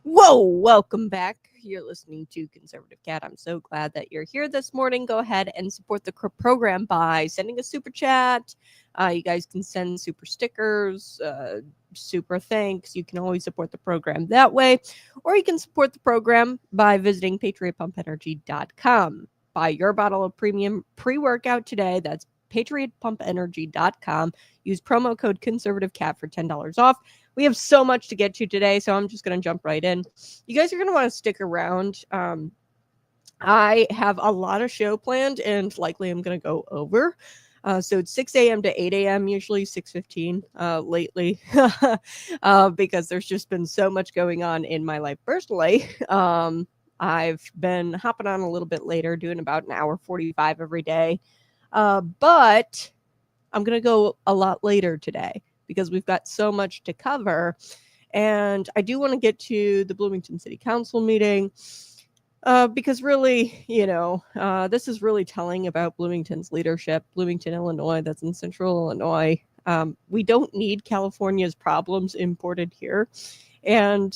Whoa, welcome back. You're listening to Conservative Cat. I'm so glad that you're here this morning. Go ahead and support the program by sending a super chat. You guys can send super stickers, super thanks. You can always support the program that way, or you can support the program by visiting patriotpumpenergy.com. Buy your bottle of premium pre-workout today. That's patriotpumpenergy.com. Use promo code ConservativeCat for $10 off. We have so much to get to today, so I'm just going to jump right in. You guys are going to want to stick around. I have a lot of show planned, and likely I'm going to go over. So it's 6 a.m. to 8 a.m., usually 6:15 lately, because there's just been so much going on in my life personally. I've been hopping on a little bit later, doing about an hour 45 every day. But I'm going to go a lot later today because we've got so much to cover. And I do want to get to the Bloomington City Council meeting because really, this is really telling about Bloomington's leadership. Bloomington, Illinois, that's in central Illinois. We don't need California's problems imported here. And,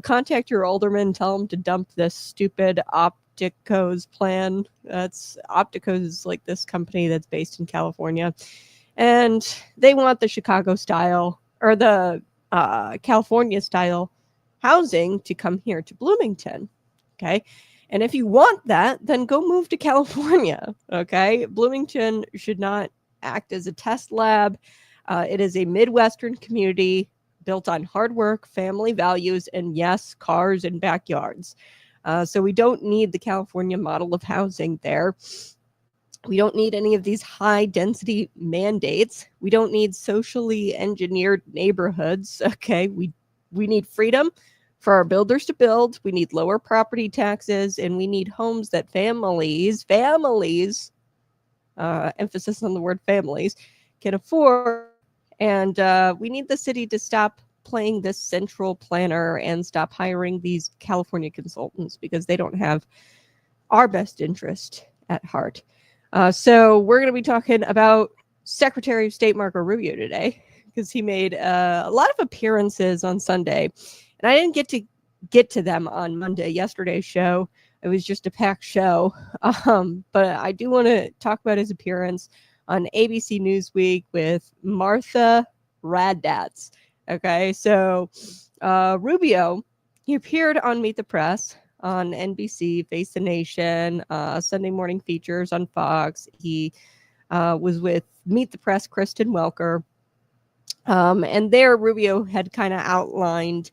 contact your alderman, tell them to dump this stupid Optico's plan. Optico's is like this company that's based in California. And they want the Chicago style or the California style housing to come here to Bloomington. Okay. And if you want that, then go move to California. Okay. Bloomington should not act as a test lab. It is a Midwestern community built on hard work, family values, and yes, cars and backyards. So we don't need the California model of housing there. We don't need any of these high density mandates. We don't need socially engineered neighborhoods. Okay. We need freedom for our builders to build. We need lower property taxes, and we need homes that families, emphasis on the word families, can afford. And we need the city to stop playing this central planner and stop hiring these California consultants because they don't have our best interest at heart. So we're going to be talking about Secretary of State Marco Rubio today because he made a lot of appearances on Sunday, and I didn't get to them on Monday, yesterday's show. It was just a packed show, but I do want to talk about his appearance on ABC Newsweek with Martha Raddatz. Okay, so Rubio, he appeared on Meet the Press on NBC, Face the Nation, Sunday morning features on Fox. He was with Meet the Press, Kristen Welker. And there Rubio had kind of outlined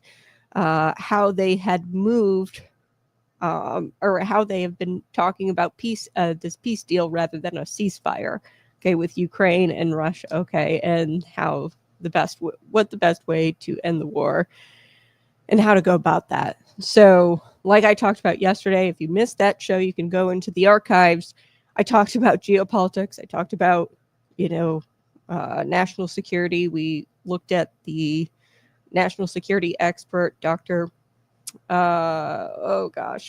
how they had moved or how they have been talking about this peace deal rather than a ceasefire, okay, with Ukraine and Russia, okay, and how what the best way to end the war and how to go about that. So, like I talked about yesterday, if you missed that show, you can go into the archives. I talked about geopolitics. I talked about, national security. We looked at the national security expert, Dr.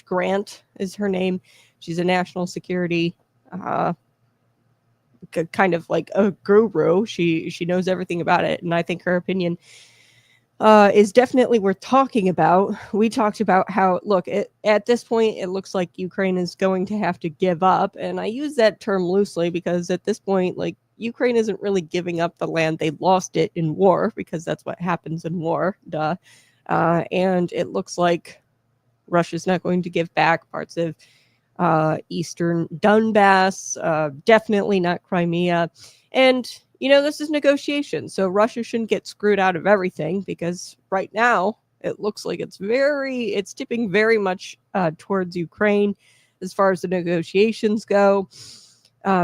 Grant is her name. She's a national security kind of like a guru. She knows everything about it, and I think her opinion is definitely worth talking about. We talked about how, look, at this point, it looks like Ukraine is going to have to give up. And I use that term loosely because at this point, like, Ukraine isn't really giving up the land. They lost it in war because that's what happens in war. Duh. And it looks like Russia's not going to give back parts of eastern Donbass, definitely not Crimea. And this is negotiation, so Russia shouldn't get screwed out of everything because right now it looks like it's tipping very much towards Ukraine as far as the negotiations go,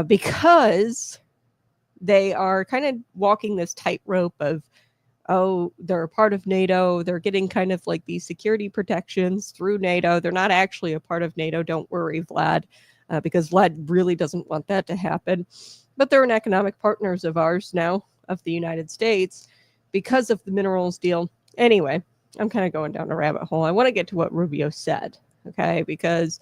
because they are kind of walking this tightrope of, they're a part of NATO. They're getting kind of like these security protections through NATO. They're not actually a part of NATO. Don't worry, Vlad, because Vlad really doesn't want that to happen. But they're an economic partners of ours now, of the United States, because of the minerals deal. Anyway, I'm kind of going down a rabbit hole. I want to get to what Rubio said, okay? Because,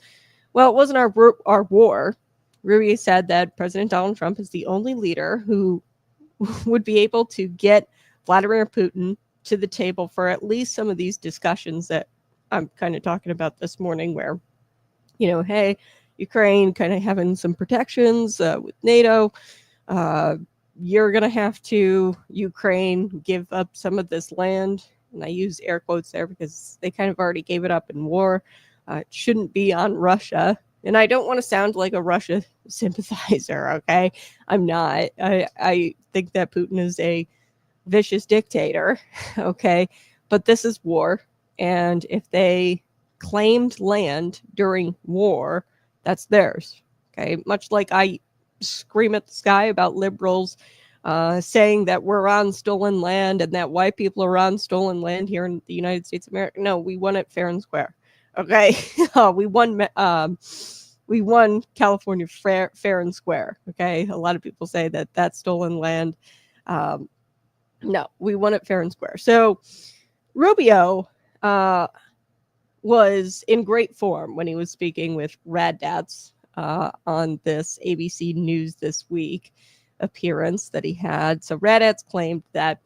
well, it wasn't our war. Rubio said that President Donald Trump is the only leader who would be able to get Vladimir Putin to the table for at least some of these discussions that I'm kind of talking about this morning where, hey, Ukraine kind of having some protections with NATO. You're going to have to, Ukraine, give up some of this land. And I use air quotes there because they kind of already gave it up in war. It shouldn't be on Russia. And I don't want to sound like a Russia sympathizer, okay? I'm not. I think that Putin is a vicious dictator, okay? But this is war. And if they claimed land during war, that's theirs, okay? Much like I scream at the sky about liberals saying that we're on stolen land and that white people are on stolen land here in the United States of America. No, we won it fair and square. Okay, we won California fair and square. Okay, a lot of people say that that's stolen land. No, we won it fair and square. So Rubio was in great form when he was speaking with Raddatz on this ABC News This Week appearance that he had. So Raddatz claimed that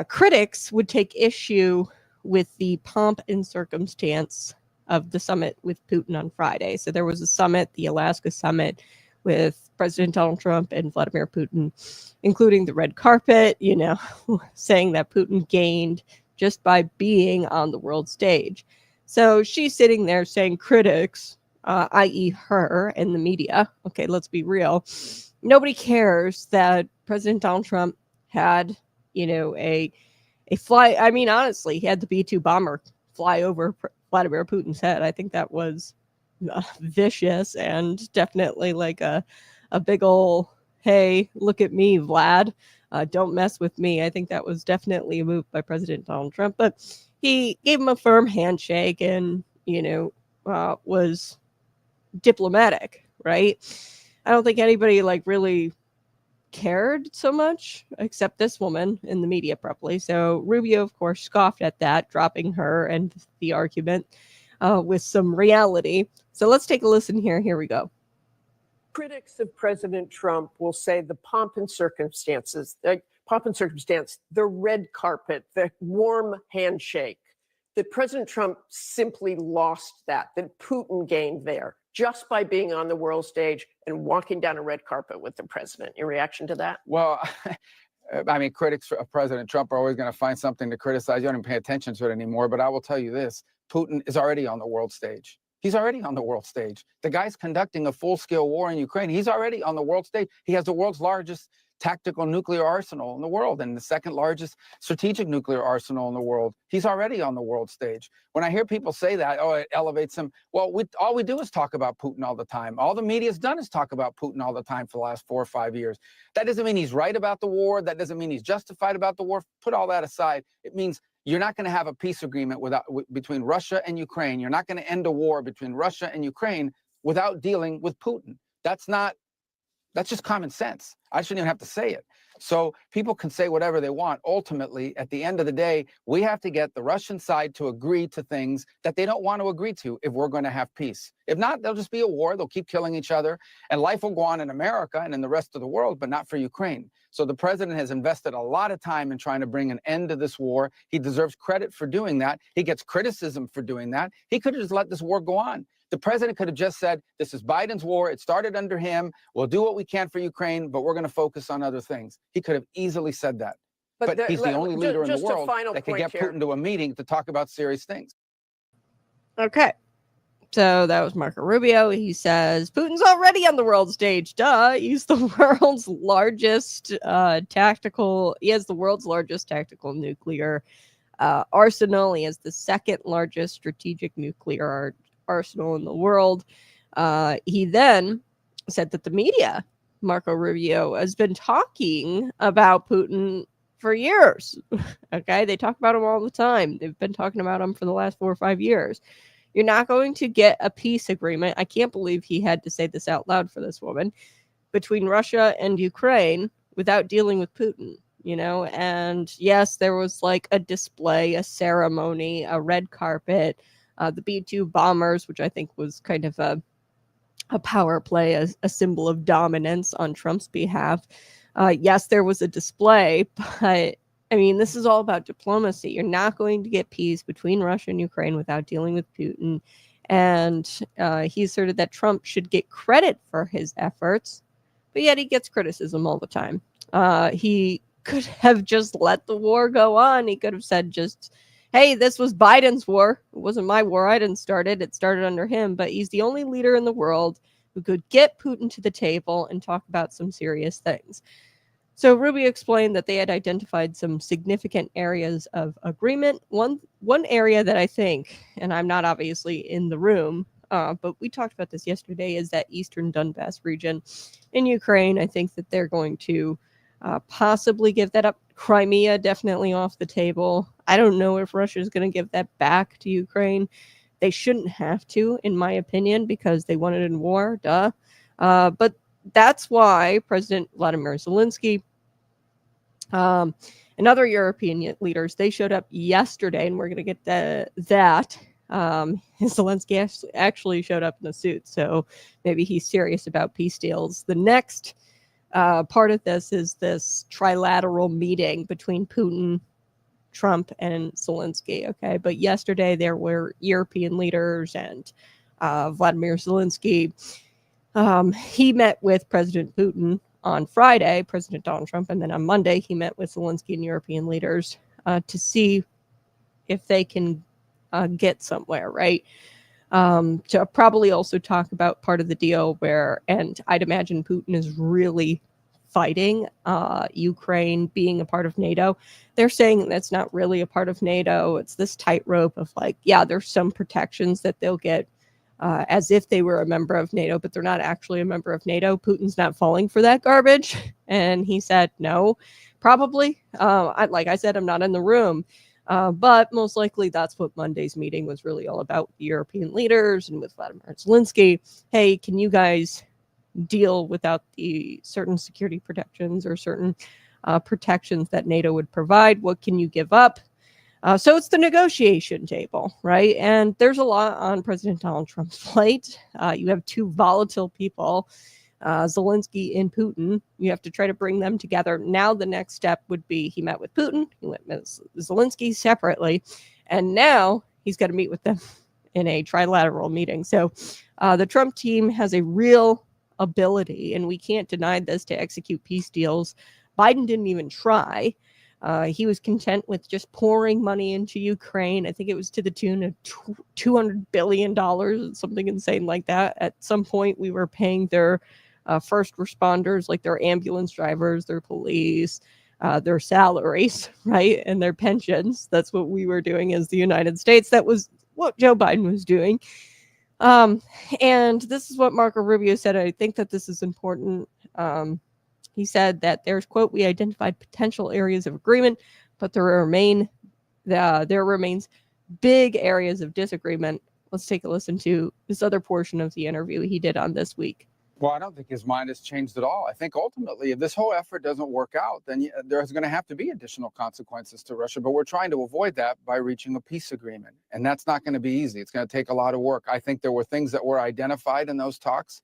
critics would take issue with the pomp and circumstance of the summit with Putin on Friday. So there was a summit, the Alaska summit, with President Donald Trump and Vladimir Putin, including the red carpet, saying that Putin gained just by being on the world stage. So she's sitting there saying critics, i.e. her and the media, okay, let's be real, nobody cares that President Donald Trump had, a fly. I mean, honestly, he had the B-2 bomber fly over Vladimir Putin's head. I think that was vicious and definitely like a big ol', hey, look at me, Vlad. Don't mess with me. I think that was definitely a move by President Donald Trump. But he gave him a firm handshake and, was diplomatic, right? I don't think anybody really cared so much except this woman in the media probably. So Rubio, of course, scoffed at that, dropping her and the argument with some reality. So let's take a listen here. Here we go. Critics of President Trump will say the pomp and circumstance, the red carpet, the warm handshake, that President Trump simply lost that Putin gained there just by being on the world stage and walking down a red carpet with the president. Your reaction to that? Well, I mean, critics of President Trump are always going to find something to criticize. You don't even pay attention to it anymore. But I will tell you this, Putin is already on the world stage. He's already on the world stage. The guy's conducting a full-scale war in Ukraine. He's already on the world stage. He has the world's largest tactical nuclear arsenal in the world and the second largest strategic nuclear arsenal in the world. He's already on the world stage. When I hear people say that, oh, it elevates him. Well, all we do is talk about Putin all the time. All the media's done is talk about Putin all the time for the last 4 or 5 years. That doesn't mean he's right about the war. That doesn't mean he's justified about the war. Put all that aside. It means you're not going to have a peace agreement between Russia and Ukraine. You're not going to end a war between Russia and Ukraine without dealing with Putin. That's just common sense. I shouldn't even have to say it. So people can say whatever they want. Ultimately, at the end of the day, we have to get the Russian side to agree to things that they don't want to agree to if we're going to have peace. If not, there'll just be a war. They'll keep killing each other. And life will go on in America and in the rest of the world, but not for Ukraine. So the president has invested a lot of time in trying to bring an end to this war. He deserves credit for doing that. He gets criticism for doing that. He could have just let this war go on. The president could have just said, this is Biden's war. It started under him. We'll do what we can for Ukraine, but we're going to focus on other things. He could have easily said that. But he's the only leader in the world that can get Putin to a meeting to talk about serious things. Okay. So that was Marco Rubio. He says, Putin's already on the world stage. Duh. He's the world's largest he has the world's largest tactical nuclear arsenal. He has the second largest strategic nuclear arsenal in the world. He then said that the media, Marco Rubio, has been talking about Putin for years. Okay, they talk about him all the time. They've been talking about him for the last 4 or 5 years. You're not going to get a peace agreement. I can't believe he had to say this out loud for this woman, between Russia and Ukraine without dealing with Putin, and yes, there was a display, a ceremony, a red carpet, the B-2 bombers, which I think was kind of a power play, a symbol of dominance on Trump's behalf. Yes, there was a display, but I mean, this is all about diplomacy. You're not going to get peace between Russia and Ukraine without dealing with Putin. And he asserted that Trump should get credit for his efforts, but yet he gets criticism all the time. He could have just let the war go on. He could have said just, hey, this was Biden's war. It wasn't my war. I didn't start it. It started under him. But he's the only leader in the world who could get Putin to the table and talk about some serious things. So Rubio explained that they had identified some significant areas of agreement. One area that I think, and I'm not obviously in the room, but we talked about this yesterday, is that eastern Donbass region in Ukraine. I think that they're going to possibly give that up. Crimea definitely off the table. I don't know if Russia is going to give that back to Ukraine. They shouldn't have to, in my opinion, because they won it in war. Duh. But that's why President Vladimir Zelensky and other European leaders, they showed up yesterday, and we're going to get that. Zelensky actually showed up in a suit, so maybe he's serious about peace deals. The next part of this is this trilateral meeting between Putin, Trump, and Zelensky. Okay, but yesterday there were European leaders and Vladimir Zelensky. He met with President Putin on Friday, President Donald Trump, and then on Monday he met with Zelensky and European leaders to see if they can get somewhere, right? To probably also talk about part of the deal where, and I'd imagine Putin is really fighting Ukraine being a part of NATO. They're saying that's not really a part of NATO. It's this tightrope of like, yeah, there's some protections that they'll get as if they were a member of NATO, but they're not actually a member of NATO. Putin's not falling for that garbage. And he said, no, probably. Like I said, I'm not in the room. But most likely that's what Monday's meeting was really all about with the European leaders and with Vladimir Zelensky. Hey, can you guys deal without the certain security protections or certain protections that NATO would provide? What can you give up? So it's the negotiation table, right? And there's a lot on President Donald Trump's plate. You have two volatile people, Zelensky and Putin. You have to try to bring them together. Now the next step would be he met with Putin, he met with Zelensky separately, and now he's got to meet with them in a trilateral meeting. So the Trump team has a real ability, and we can't deny this, to execute peace deals. Biden didn't even try. He was content with just pouring money into Ukraine. I think it was to the tune of $200 billion, something insane like that. At some point, we were paying their first responders, like their ambulance drivers, their police, their salaries, right? And their pensions. That's what we were doing as the United States. That was what Joe Biden was doing. And this is what Marco Rubio said. I think that this is important. He said that there's, quote, we identified potential areas of agreement, but there remains big areas of disagreement. Let's take a listen to this other portion of the interview he did on This Week. Well, I don't think his mind has changed at all. I think ultimately, if this whole effort doesn't work out, then there's going to have to be additional consequences to Russia. But we're trying to avoid that by reaching a peace agreement. And that's not going to be easy. It's going to take a lot of work. I think there were things that were identified in those talks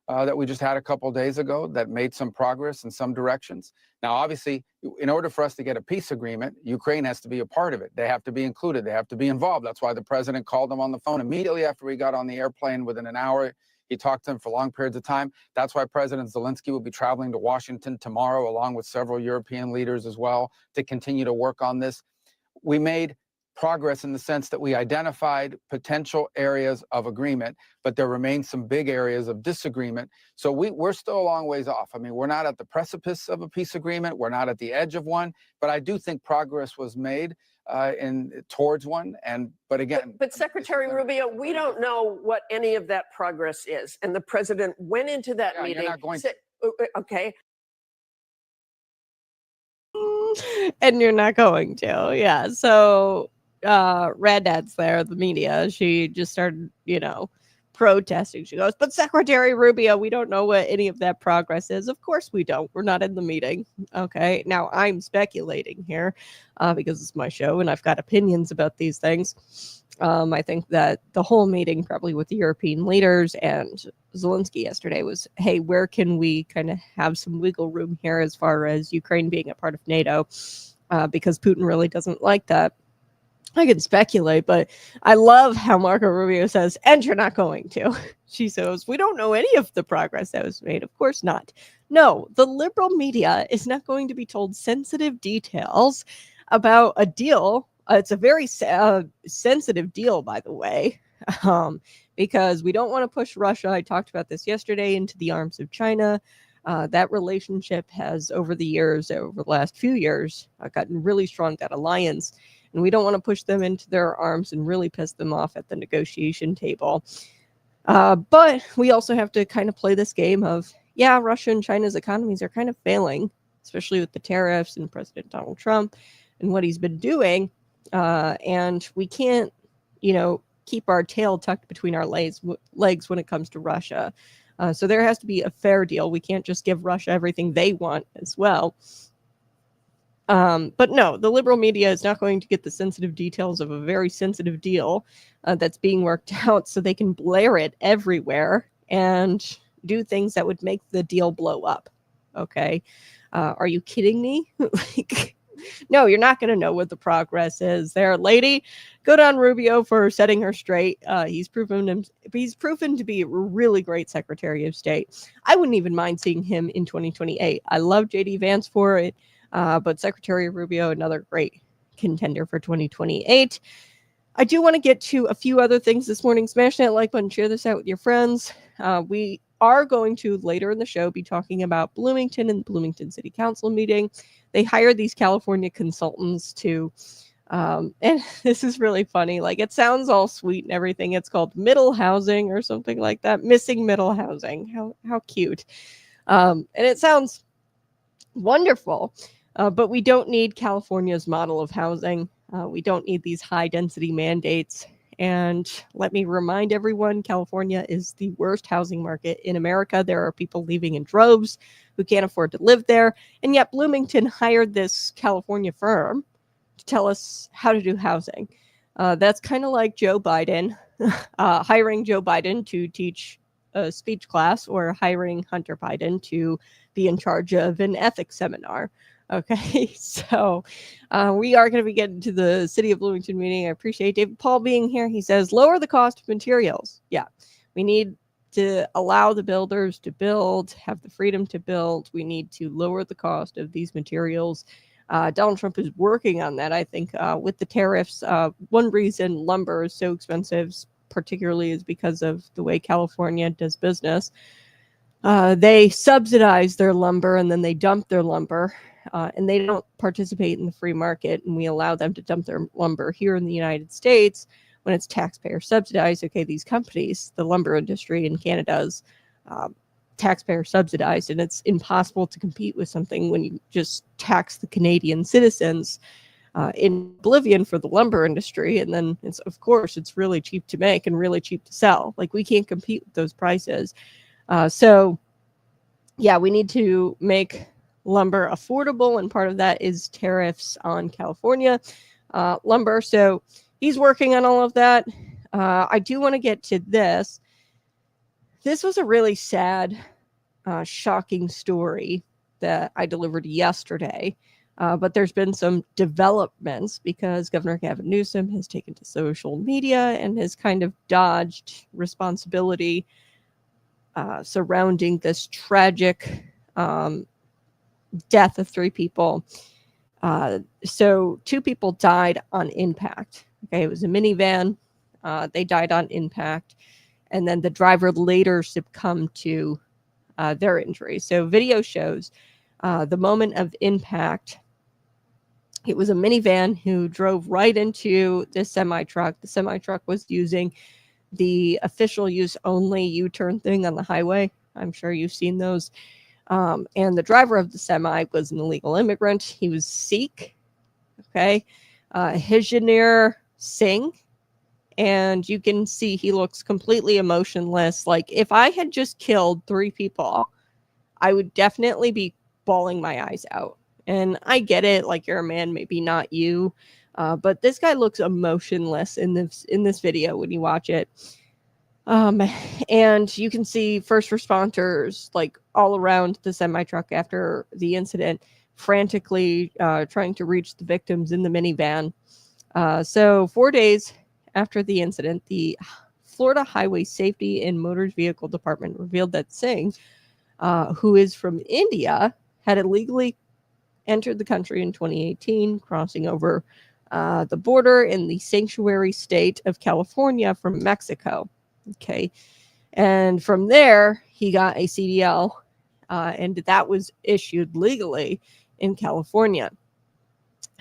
that we just had a couple of days ago that made some progress in some directions. Now, obviously, in order for us to get a peace agreement, Ukraine has to be a part of it. They have to be included. They have to be involved. That's why the president called them on the phone immediately after we got on the airplane. Within an hour, he talked to them for long periods of time. That's why President Zelensky will be traveling to Washington tomorrow, along with several European leaders as well, to continue to work on this. We made progress in the sense that we identified potential areas of agreement, but there remain some big areas of disagreement. So we're still a long ways off. I mean, we're not at the precipice of a peace agreement. We're not at the edge of one, but I do think progress was made towards one. But again, but Secretary Rubio, we don't know what any of that progress is. And the president went into that meeting. You're not going okay. And you're not going to. Yeah. So Raddatz there, the media, she just started, protesting. She goes, but Secretary Rubio, we don't know what any of that progress is. Of course we don't. We're not in the meeting. Okay. Now I'm speculating here because it's my show and I've got opinions about these things. I think that the whole meeting, probably with the European leaders and Zelensky yesterday, was, hey, where can we kind of have some wiggle room here as far as Ukraine being a part of NATO? because Putin really doesn't like that. I can speculate, but I love how Marco Rubio says, and you're not going to. She says, we don't know any of the progress that was made. Of course not. No, the liberal media is not going to be told sensitive details about a deal. It's a very sensitive deal, by the way, because we don't want to push Russia. I talked about this yesterday, into the arms of China. That relationship has, over the last few years, gotten really strong, that alliance. And we don't want to push them into their arms and really piss them off at the negotiation table. But we also have to kind of play this game of, yeah, Russia and China's economies are kind of failing, especially with the tariffs and President Donald Trump and what he's been doing. And we can't, keep our tail tucked between our legs when it comes to Russia. So there has to be a fair deal. We can't just give Russia everything they want as well. But no, the liberal media is not going to get the sensitive details of a very sensitive deal that's being worked out, so they can blare it everywhere and do things that would make the deal blow up. Okay. Are you kidding me? No, you're not going to know what the progress is there, lady. Good on Rubio for setting her straight. He's proven to be a really great Secretary of State. I wouldn't even mind seeing him in 2028. I love JD Vance for it. But Secretary Rubio, another great contender for 2028. I do want to get to a few other things this morning. Smash that like button, share this out with your friends. We are going to, later in the show, be talking about Bloomington and the Bloomington City Council meeting. They hired these California consultants to, and this is really funny. Like, it sounds all sweet and everything. It's called middle housing or something like that. Missing middle housing. How cute. And it sounds wonderful. But we don't need California's model of housing. We don't need these high density mandates. And let me remind everyone, California is the worst housing market in America. There are people leaving in droves who can't afford to live there. And yet Bloomington hired this California firm to tell us how to do housing. That's kind of like Joe Biden, hiring Joe Biden to teach a speech class, or hiring Hunter Biden to be in charge of an ethics seminar. Okay, so we are going to be getting to the City of Bloomington meeting. I appreciate David Paul being here. He says, lower the cost of materials. Yeah, we need to allow the builders to build, have the freedom to build. We need to lower the cost of these materials. Donald Trump is working on that, I think, with the tariffs. One reason lumber is so expensive, particularly, is because of the way California does business. They subsidize their lumber and then they dump their lumber. And they don't participate in the free market, and we allow them to dump their lumber here in the United States when it's taxpayer subsidized. Okay, these companies, the lumber industry in Canada is taxpayer subsidized, and it's impossible to compete with something when you just tax the Canadian citizens in oblivion for the lumber industry. And then of course it's really cheap to make and really cheap to sell. Like, we can't compete with those prices. So yeah, we need to make lumber affordable, and part of that is tariffs on California lumber. So he's working on all of that. I do want to get to this. This was a really sad, shocking story that I delivered yesterday. But there's been some developments because Governor Gavin Newsom has taken to social media and has kind of dodged responsibility surrounding this tragic death of 3 people. So 2 people died on impact. Okay, it was a minivan. They died on impact. And then the driver later succumbed to their injuries. So video shows the moment of impact. It was a minivan who drove right into this semi-truck. The semi-truck was using the official use only U-turn thing on the highway. I'm sure you've seen those. And the driver of the semi was an illegal immigrant. He was Sikh. Okay. Hijanir Singh. And you can see he looks completely emotionless. Like, if I had just killed 3 people, I would definitely be bawling my eyes out. And I get it. Like, you're a man, maybe not you. But this guy looks emotionless in this video when you watch it. And you can see first responders like all around the semi truck after the incident. frantically trying to reach the victims in the minivan. So 4 days after the incident, the Florida Highway Safety and Motor Vehicle Department revealed that Singh, who is from India, had illegally entered the country in 2018, crossing over the border in the sanctuary state of California from Mexico. Okay. And from there, he got a CDL, and that was issued legally in California.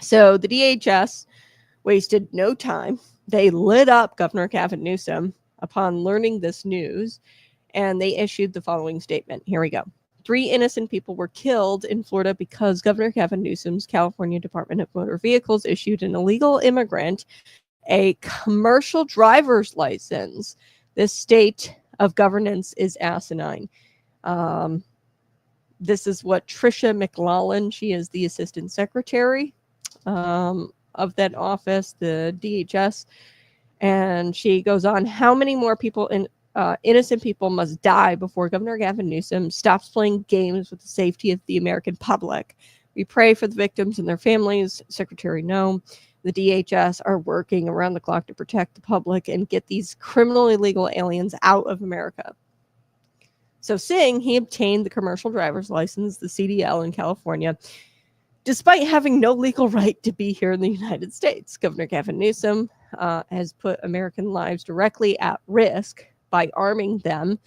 So the DHS wasted no time. They lit up Governor Gavin Newsom upon learning this news, and they issued the following statement. Here we go. 3 innocent people were killed in Florida because Governor Gavin Newsom's California Department of Motor Vehicles issued an illegal immigrant a commercial driver's license. This state of governance is asinine. This is what Tricia McLaurin, she is the assistant secretary of that office, the DHS. And she goes on, how many more people innocent people must die before Governor Gavin Newsom stops playing games with the safety of the American public? We pray for the victims and their families. Secretary No, the DHS are working around the clock to protect the public and get these criminal illegal aliens out of America. So Singh, he obtained the commercial driver's license, the CDL in California, despite having no legal right to be here in the United States. Governor Gavin Newsom has put American lives directly at risk by arming them,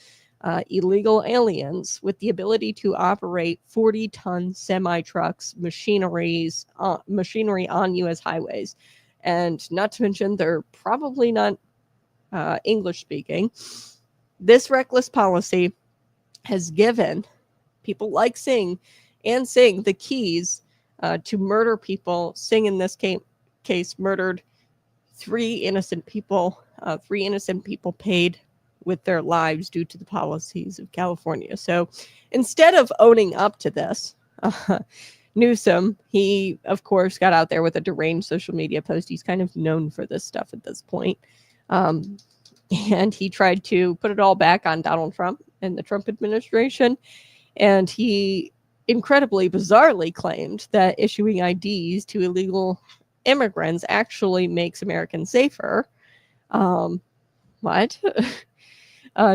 illegal aliens, with the ability to operate 40-ton semi-trucks, machinery on U.S. highways. And not to mention, they're probably not English-speaking. This reckless policy has given people like Singh the keys to murder people. Singh, in this case, murdered 3 innocent people. 3 innocent people paid with their lives due to the policies of California. So instead of owning up to this, Newsom, he, of course, got out there with a deranged social media post. He's kind of known for this stuff at this point. And he tried to put it all back on Donald Trump and the Trump administration. And he incredibly, bizarrely claimed that issuing IDs to illegal immigrants actually makes Americans safer. What?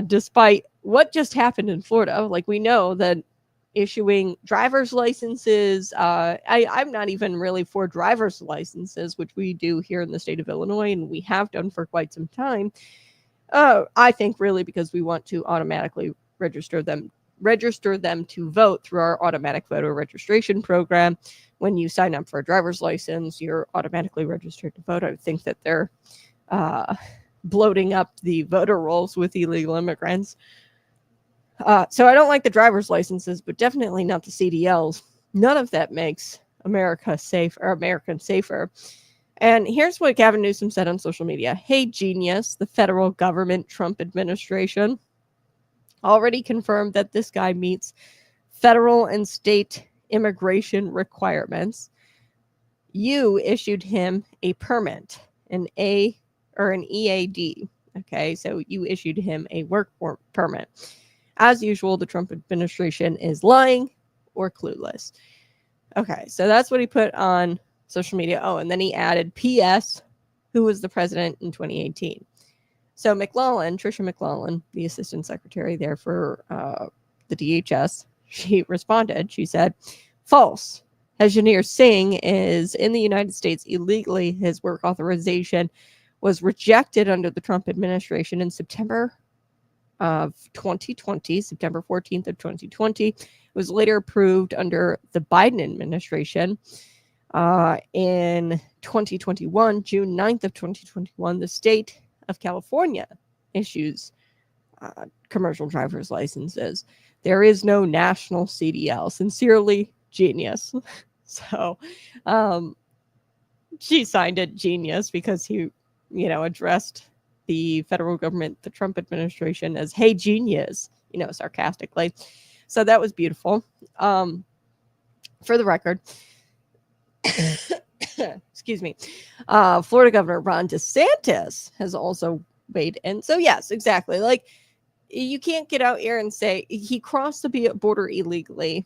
Despite what just happened in Florida, like, we know that issuing driver's licenses, I'm not even really for driver's licenses, which we do here in the state of Illinois, and we have done for quite some time. I think really because we want to automatically register them to vote through our automatic voter registration program. When you sign up for a driver's license, you're automatically registered to vote. I would think that they're bloating up the voter rolls with illegal immigrants. So I don't like the driver's licenses, but definitely not the CDLs. None of that makes America safe or Americans safer. And here's what Gavin Newsom said on social media. Hey, genius, the federal government Trump administration already confirmed that this guy meets federal and state immigration requirements. You issued him a permit, an EAD. Okay, so you issued him a work permit. As usual, the Trump administration is lying or clueless. Okay, so that's what he put on social media. Oh, and then he added P.S. who was the president in 2018. So Tricia McLaurin, the assistant secretary there for the DHS, she responded. She said, false. Hajnir Singh is in the United States illegally. His work authorization was rejected under the Trump administration in September of 2020, September 14th of 2020. It was later approved under the Biden administration. In 2021, June 9th of 2021, the state of California issues commercial driver's licenses. There is no national CDL. Sincerely, genius. So she signed it genius because he, addressed the federal government, the Trump administration, as, hey, genius, sarcastically. So that was beautiful. For the record, excuse me, Florida Governor Ron DeSantis has also weighed in. So yes, exactly. Like, you can't get out here and say he crossed the border illegally.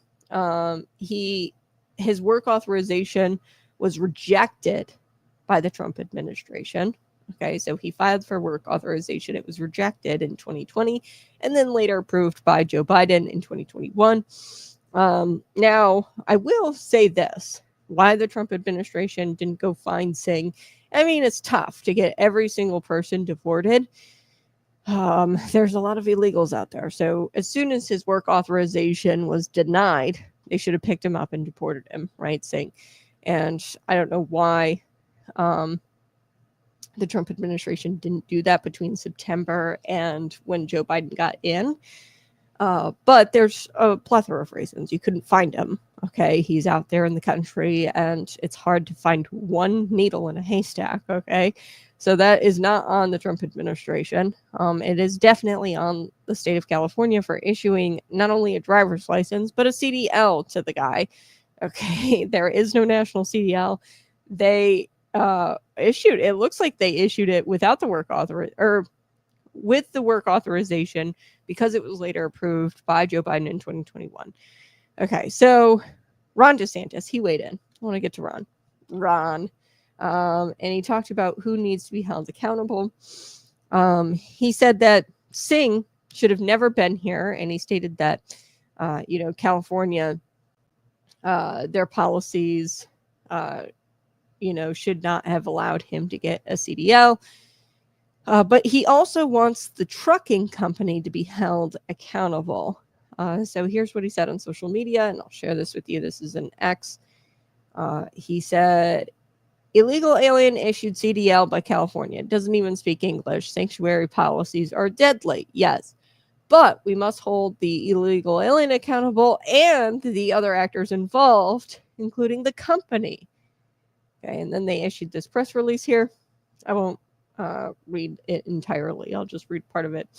He his work authorization was rejected by the Trump administration. Okay, so he filed for work authorization. It was rejected in 2020 and then later approved by Joe Biden in 2021. Now, I will say this, why the Trump administration didn't go find Singh. I mean, it's tough to get every single person deported. There's a lot of illegals out there. So as soon as his work authorization was denied, they should have picked him up and deported him, right? Singh. And I don't know why the Trump administration didn't do that between September and when Joe Biden got in. But there's a plethora of reasons. You couldn't find him. Okay, he's out there in the country and it's hard to find one needle in a haystack. Okay, so that is not on the Trump administration. It is definitely on the state of California for issuing not only a driver's license, but a CDL to the guy. Okay, there is no national CDL. They issued, it looks like they issued it without the work or with the work authorization because it was later approved by Joe Biden in 2021. Okay, so Ron DeSantis, he weighed in. I want to get to Ron. And he talked about who needs to be held accountable. He said that Singh should have never been here, and he stated that, California, their policies, should not have allowed him to get a CDL. But he also wants the trucking company to be held accountable. So here's what he said on social media, and I'll share this with you. This is an X. He said, illegal alien issued CDL by California. Doesn't even speak English. Sanctuary policies are deadly. Yes. But we must hold the illegal alien accountable and the other actors involved, including the company. Okay, and then they issued this press release here. I won't read it entirely. I'll just read part of it.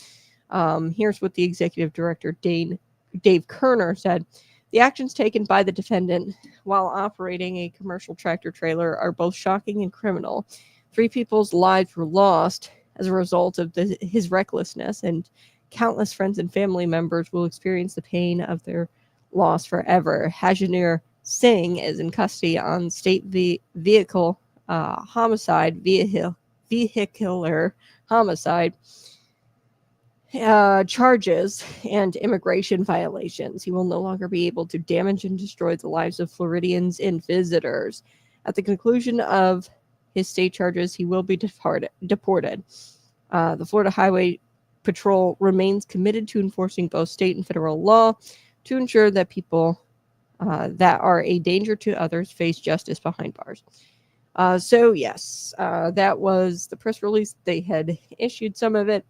Here's what the executive director, Dave Kerner, said. The actions taken by the defendant while operating a commercial tractor trailer are both shocking and criminal. 3 people's lives were lost as a result of his recklessness, and countless friends and family members will experience the pain of their loss forever. Hajinir Singh is in custody on state vehicular homicide charges and immigration violations. He will no longer be able to damage and destroy the lives of Floridians and visitors. At the conclusion of his state charges, he will be deported. The Florida Highway Patrol remains committed to enforcing both state and federal law to ensure that people that are a danger to others face justice behind bars. So yes, that was the press release. They had issued some of it.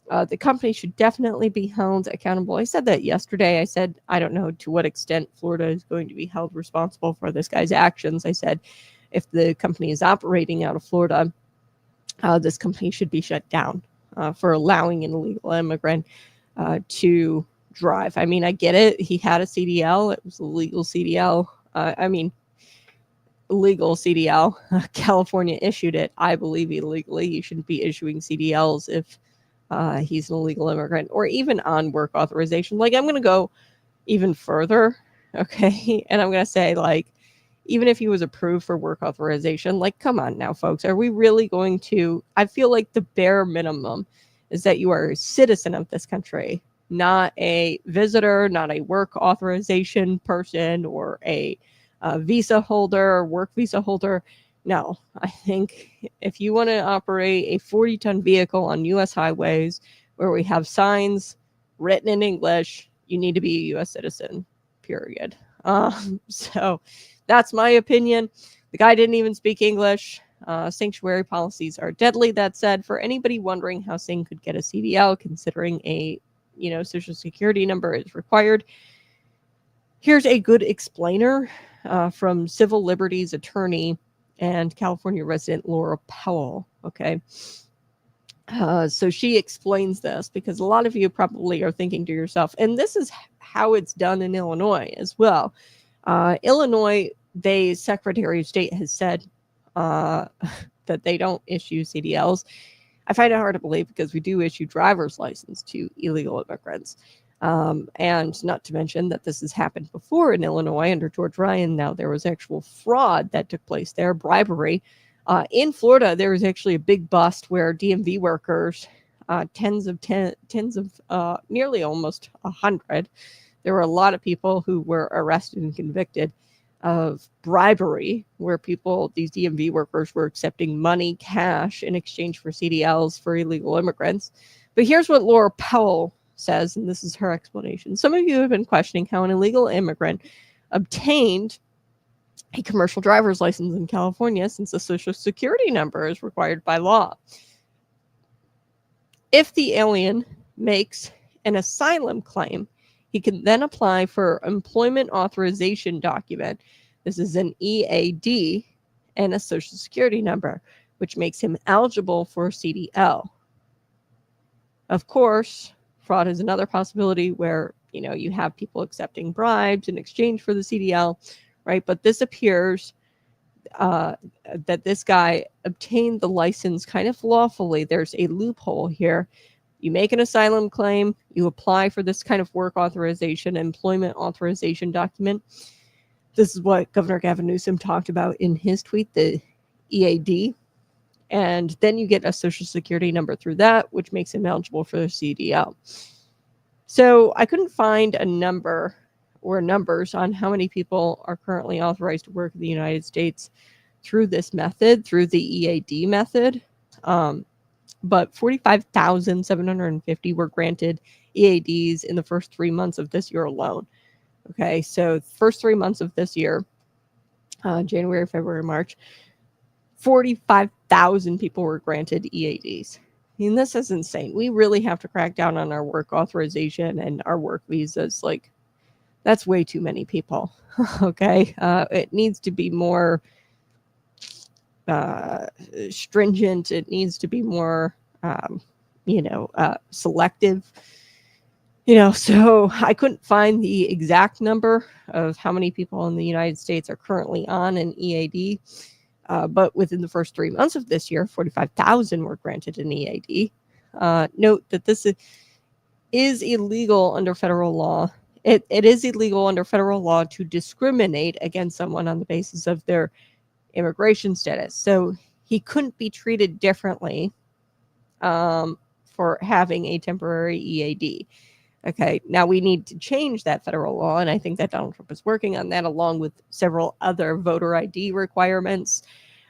The company should definitely be held accountable. I said that yesterday. I said, I don't know to what extent Florida is going to be held responsible for this guy's actions. I said, if the company is operating out of Florida, this company should be shut down for allowing an illegal immigrant to drive. I mean, I get it. He had a CDL. It was a legal CDL. Legal CDL. California issued it, I believe, illegally. You shouldn't be issuing CDLs if he's an illegal immigrant or even on work authorization. Like, I'm going to go even further. Okay. And I'm going to say, like, even if he was approved for work authorization, like, come on now, folks, are we really going to, I feel like the bare minimum is that you are a citizen of this country, not a visitor, not a work authorization person or a visa holder or work visa holder. No, I think if you want to operate a 40-ton vehicle on U.S. highways where we have signs written in English, you need to be a U.S. citizen, period. So that's my opinion. The guy didn't even speak English. Sanctuary policies are deadly. That said, for anybody wondering how Singh could get a CDL, considering a social security number is required, here's a good explainer from civil liberties attorney and California resident Laura Powell. Okay. So she explains this because a lot of you probably are thinking to yourself, and this is how it's done in Illinois as well. Illinois, the Secretary of State has said that they don't issue CDLs. I find it hard to believe because we do issue driver's license to illegal immigrants. And not to mention that this has happened before in Illinois under George Ryan. Now there was actual fraud that took place there, bribery. In Florida, there was actually a big bust where DMV workers, tens of nearly almost 100. There were a lot of people who were arrested and convicted of bribery, where these DMV workers were accepting money, cash, in exchange for CDLs for illegal immigrants. But here's what Laura Powell says, and this is her explanation. Some of you have been questioning how an illegal immigrant obtained a commercial driver's license in California since a social security number is required by law. If the alien makes an asylum claim, he can then apply for employment authorization document. This is an EAD and a social security number, which makes him eligible for CDL. Of course, fraud is another possibility where, you have people accepting bribes in exchange for the CDL, right? But this appears that this guy obtained the license kind of lawfully. There's a loophole here. You make an asylum claim, you apply for this kind of work authorization, employment authorization document. This is what Governor Gavin Newsom talked about in his tweet, the EAD. And then you get a social security number through that, which makes him eligible for the CDL. So I couldn't find a number or numbers on how many people are currently authorized to work in the United States through this method, through the EAD method. But 45,750 were granted EADs in the first 3 months of this year alone. Okay, so first 3 months of this year, January, February, March, 45,000 people were granted EADs. I mean, this is insane. We really have to crack down on our work authorization and our work visas. Like, that's way too many people. Okay, it needs to be more stringent. It needs to be more, selective. So I couldn't find the exact number of how many people in the United States are currently on an EAD. But within the first 3 months of this year, 45,000 were granted an EAD. Note that this is illegal under federal law. It is illegal under federal law to discriminate against someone on the basis of their immigration status. So he couldn't be treated differently for having a temporary EAD. Okay, now we need to change that federal law, and I think that Donald Trump is working on that, along with several other voter ID requirements.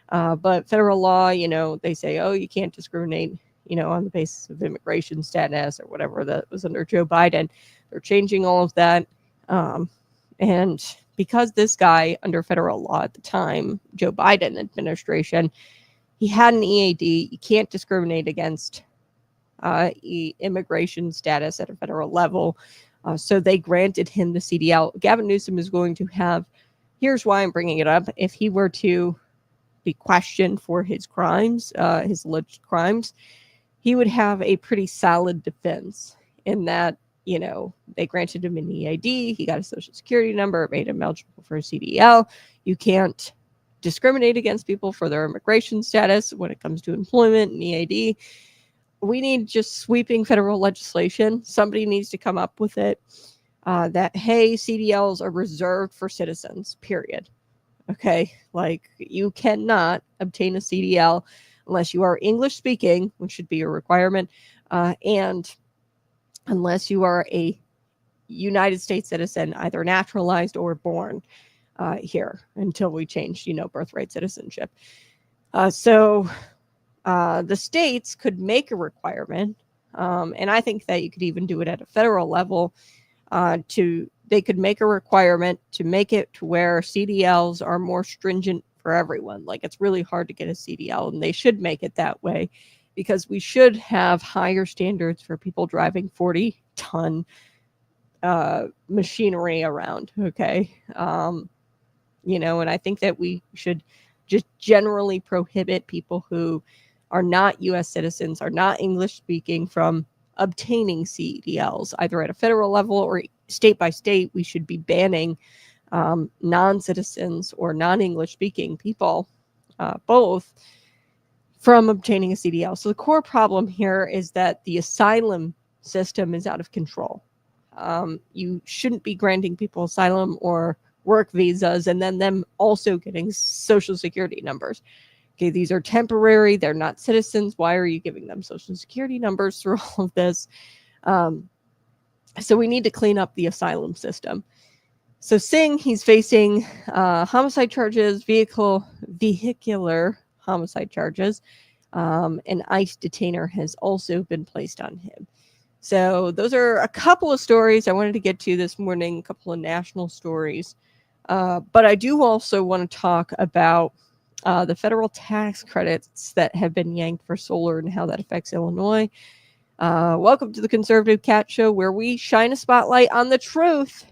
But federal law, they say, oh, you can't discriminate, on the basis of immigration status or whatever that was under Joe Biden. They're changing all of that. And because this guy, under federal law at the time, Joe Biden administration, he had an EAD, you can't discriminate against immigration status at a federal level. So they granted him the CDL. Gavin Newsom is going to have, here's why I'm bringing it up. If he were to be questioned for his crimes, his alleged crimes, he would have a pretty solid defense in that, they granted him an EID, he got a social security number, it made him eligible for a CDL. You can't discriminate against people for their immigration status when it comes to employment and EID. We need just sweeping federal legislation. Somebody needs to come up with it that, hey, CDLs are reserved for citizens, period. Okay, like you cannot obtain a CDL unless you are English speaking, which should be a requirement, and unless you are a United States citizen, either naturalized or born here, until we change, birthright citizenship. So the states could make a requirement, and I think that you could even do it at a federal level. They could make a requirement to make it to where CDLs are more stringent for everyone. Like, it's really hard to get a CDL, and they should make it that way, because we should have higher standards for people driving 40-ton machinery around. Okay, and I think that we should just generally prohibit people who are not U.S. citizens, are not English speaking, from obtaining CDLs, either at a federal level or state by state. We should be banning non-citizens or non-English speaking people, both, from obtaining a CDL. So the core problem here is that the asylum system is out of control. You shouldn't be granting people asylum or work visas and then them also getting social security numbers. Okay, these are temporary. They're not citizens. Why are you giving them social security numbers through all of this? So we need to clean up the asylum system. So Singh, he's facing homicide charges, vehicular homicide charges. An ICE detainer has also been placed on him. So those are a couple of stories I wanted to get to this morning, a couple of national stories. But I do also want to talk about the federal tax credits that have been yanked for solar and how that affects Illinois. Welcome to the Conservative Cat Show, where we shine a spotlight on the truth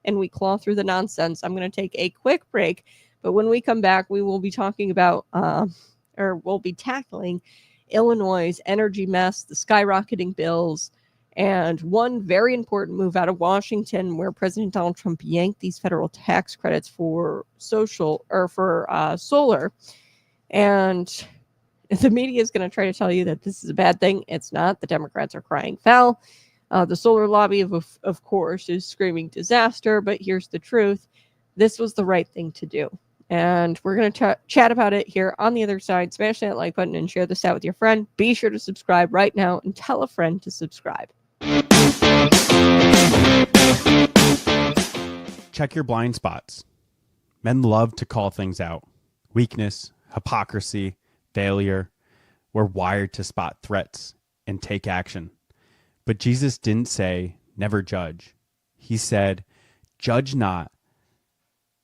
and we claw through the nonsense. I'm going to take a quick break, but when we come back, we will be talking about, we'll be tackling Illinois' energy mess, the skyrocketing bills, and one very important move out of Washington where President Donald Trump yanked these federal tax credits for solar. And the media is going to try to tell you that this is a bad thing. It's not. The Democrats are crying foul. The solar lobby, of course, is screaming disaster. But here's the truth. This was the right thing to do. And we're going to chat about it here on the other side. Smash that like button and share this out with your friend. Be sure to subscribe right now and tell a friend to subscribe. Check your blind spots. Men love to call things out. Weakness, hypocrisy, failure. We're wired to spot threats and take action. But Jesus didn't say, never judge. He said, judge not,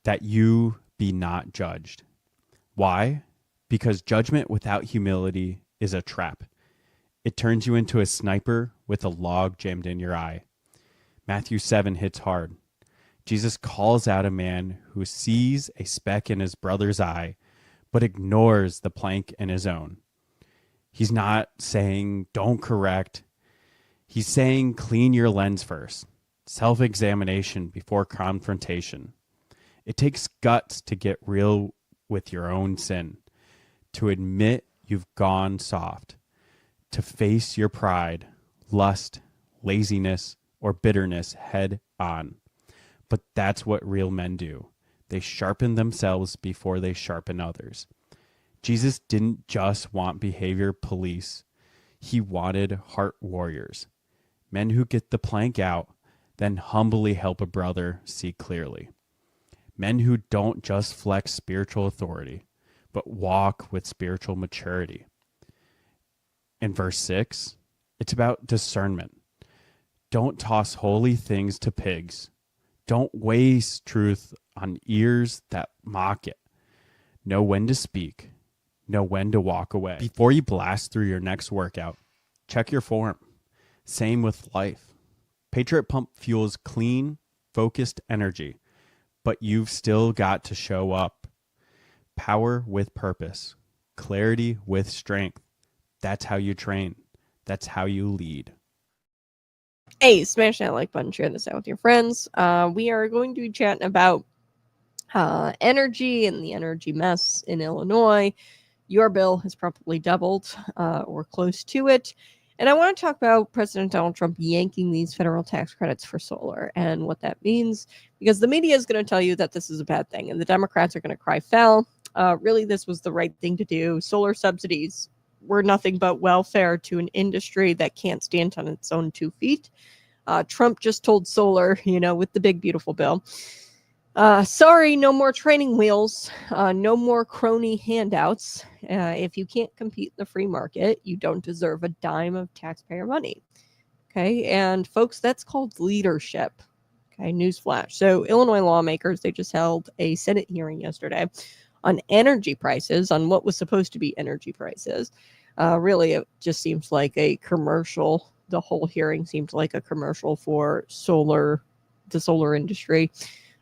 that you be not judged. Why? Because judgment without humility is a trap. It turns you into a sniper with a log jammed in your eye. Matthew 7 hits hard. Jesus calls out a man who sees a speck in his brother's eye, but ignores the plank in his own. He's not saying, don't correct. He's saying, clean your lens first. Self-examination before confrontation. It takes guts to get real with your own sin, to admit you've gone soft, to face your pride, lust, laziness, or bitterness head on. But that's what real men do. They sharpen themselves before they sharpen others. Jesus didn't just want behavior police. He wanted heart warriors. Men who get the plank out, then humbly help a brother see clearly. Men who don't just flex spiritual authority, but walk with spiritual maturity. In verse 6, it's about discernment. Don't toss holy things to pigs. Don't waste truth on ears that mock it. Know when to speak. Know when to walk away. Before you blast through your next workout, check your form. Same with life. Patriot Pump fuels clean, focused energy, but you've still got to show up. Power with purpose. Clarity with strength. That's how you train. That's how you lead. Hey, smash that like button, share this out with your friends. We are going to be chatting about energy and the energy mess in Illinois. Your bill has probably doubled or close to it. And I want to talk about President Donald Trump yanking these federal tax credits for solar and what that means, because the media is going to tell you that this is a bad thing and the Democrats are going to cry foul. Really, this was the right thing to do. Solar subsidies were nothing but welfare to an industry that can't stand on its own 2 feet. Trump just told solar, with the big, beautiful bill, sorry, no more training wheels, no more crony handouts. If you can't compete in the free market, you don't deserve a dime of taxpayer money. Okay, and folks, that's called leadership. Okay, newsflash. So Illinois lawmakers, they just held a Senate hearing yesterday on energy prices, on what was supposed to be energy prices. Really, it just seems like a commercial. The whole hearing seemed like a commercial for the solar industry.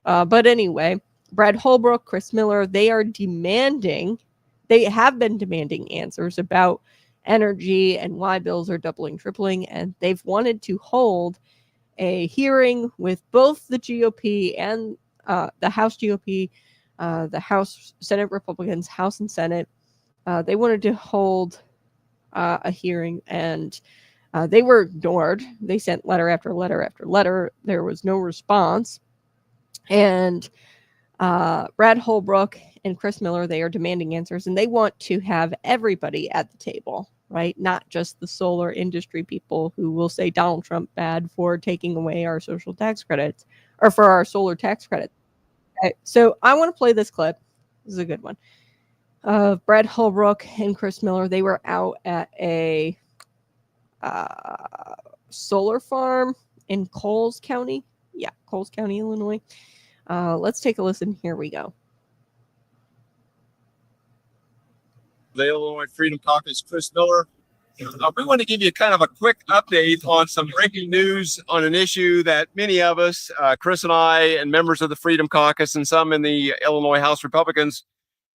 But anyway, Brad Holbrook, Chris Miller, they have been demanding answers about energy and why bills are doubling, tripling, and they've wanted to hold a hearing with both the GOP and the House GOP, the House Senate Republicans, House and Senate. They wanted to hold a hearing and They were ignored. They sent letter after letter after letter. There was no response. And Brad Holbrook and Chris Miller, they are demanding answers, and they want to have everybody at the table, right? Not just the solar industry people who will say Donald Trump bad for taking away our social tax credits or for our solar tax credit. Okay, so I want to play this clip. This is a good one. Brad Holbrook and Chris Miller, they were out at a solar farm in Coles County. Yeah, Coles County, Illinois. Let's take a listen. Here we go. The Illinois Freedom Caucus, Chris Miller. We want to give you kind of a quick update on some breaking news on an issue that many of us, Chris and I, and members of the Freedom Caucus and some in the Illinois House Republicans,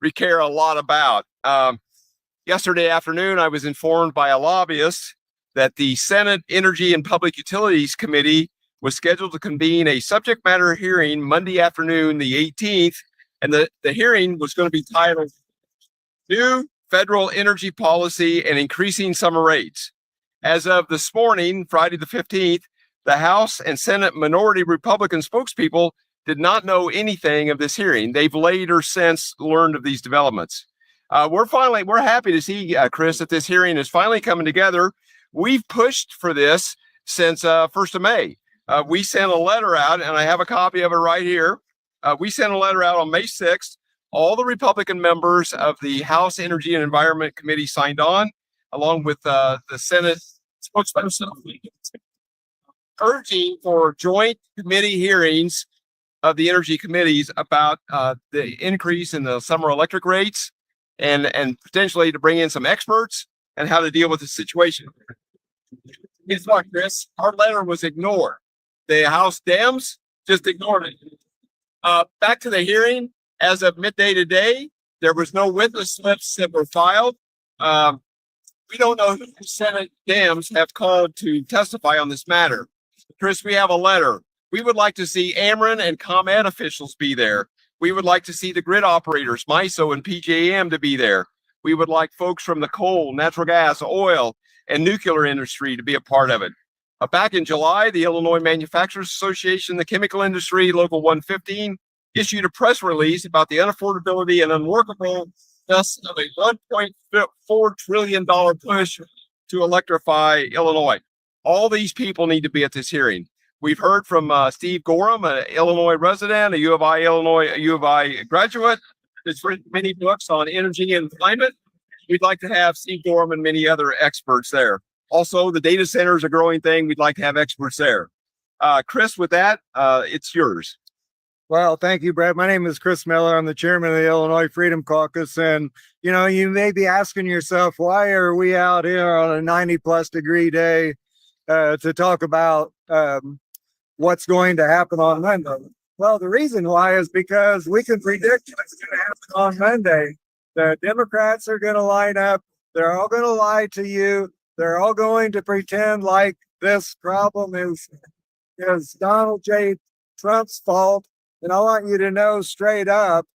we care a lot about. Yesterday afternoon, I was informed by a lobbyist that the Senate Energy and Public Utilities Committee was scheduled to convene a subject matter hearing Monday afternoon, the 18th, and the hearing was going to be titled New Federal Energy Policy and Increasing Summer Rates. As of this morning, Friday the 15th, the House and Senate minority Republican spokespeople did not know anything of this hearing. They've later since learned of these developments. We're happy to see, Chris, that this hearing is finally coming together. We've pushed for this since 1st of May. We sent a letter out, and I have a copy of it right here. We sent a letter out on May 6th. All the Republican members of the House Energy and Environment Committee signed on, along with the Senate spokesperson, urging for joint committee hearings of the energy committees about the increase in the summer electric rates and potentially to bring in some experts and how to deal with the situation. It's like, Chris, our letter was ignored. The House Dems just ignored it. Back to the hearing. As of midday today, there was no witness slips that were filed. We don't know who the Senate Dems have called to testify on this matter. Chris, we have a letter. We would like to see Ameren and ComEd officials be there. We would like to see the grid operators, MISO and PJM, to be there. We would like folks from the coal, natural gas, oil, and nuclear industry to be a part of it. Back in July, the Illinois Manufacturers Association, the chemical industry, Local 115, issued a press release about the unaffordability and unworkableness of a $1.4 trillion push to electrify Illinois. All these people need to be at this hearing. We've heard from Steve Gorham, an Illinois resident, a U of I graduate, who's written many books on energy and climate. We'd like to have Steve Gorham and many other experts there. Also, the data center is a growing thing. We'd like to have experts there. Chris, with that, it's yours. Well, thank you, Brett. My name is Chris Miller. I'm the chairman of the Illinois Freedom Caucus. And, you know, you may be asking yourself, why are we out here on a 90-plus degree day to talk about what's going to happen on Monday? Well, the reason why is because we can predict what's going to happen on Monday. The Democrats are going to line up. They're all going to lie to you. They're all going to pretend like this problem is Donald J. Trump's fault. And I want you to know straight up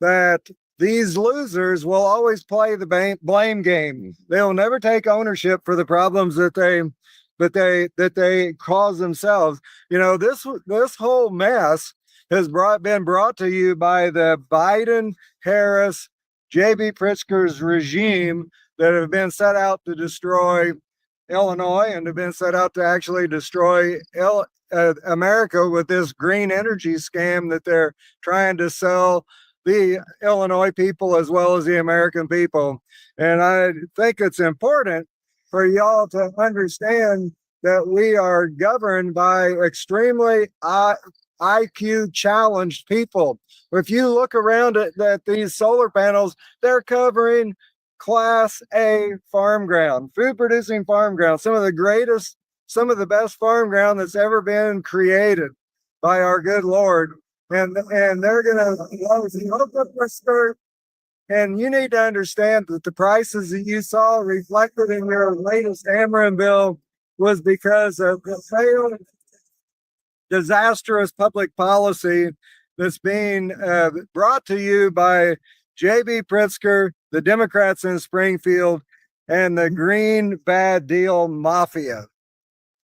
that these losers will always play the blame game. They'll never take ownership for the problems that they cause themselves. You know, this whole mess has been brought to you by the Biden, Harris, J.B. Pritzker's regime that have been set out to destroy Illinois and have been set out to actually destroy America with this green energy scam that they're trying to sell the Illinois people as well as the American people. And I think it's important for y'all to understand that we are governed by extremely IQ challenged people. If you look around at these solar panels, they're covering Class A farm ground, food producing farm ground, some of the best farm ground that's ever been created by our good Lord. And they're going to open up their skirt. And you need to understand that the prices that you saw reflected in your latest Ameren bill was because of the failed, disastrous public policy that's being brought to you by J.B. Pritzker, the Democrats in Springfield, and the Green Bad Deal Mafia.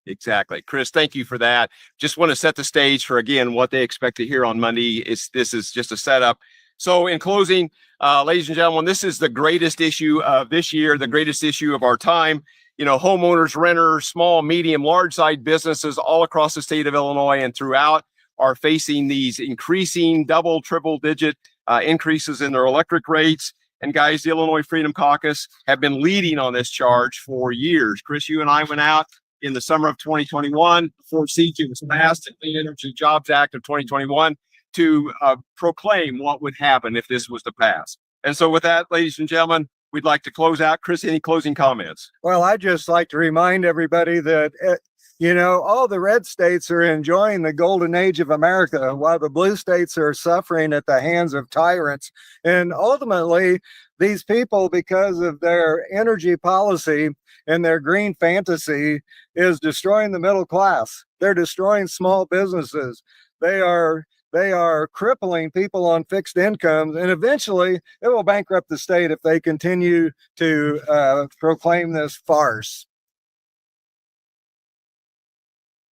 Exactly. Chris, thank you for that. Just want to set the stage for, again, what they expect to hear on Monday. This is just a setup. So in closing, ladies and gentlemen, this is the greatest issue of this year, the greatest issue of our time. You know, homeowners, renters, small, medium, large side businesses all across the state of Illinois and throughout are facing these increasing double, triple digit increases in their electric rates. And guys, the Illinois Freedom Caucus have been leading on this charge for years. Chris, you and I went out in the summer of 2021, before CJ was passed, the Clean Energy Jobs Act of 2021, to proclaim what would happen if this was to pass. And so with that, ladies and gentlemen, we'd like to close out. Chris, any closing comments? Well, I'd just like to remind everybody that, all the red states are enjoying the golden age of America, while the blue states are suffering at the hands of tyrants. And ultimately, these people, because of their energy policy and their green fantasy, is destroying the middle class. They're destroying small businesses. They are crippling people on fixed incomes, and eventually it will bankrupt the state if they continue to proclaim this farce.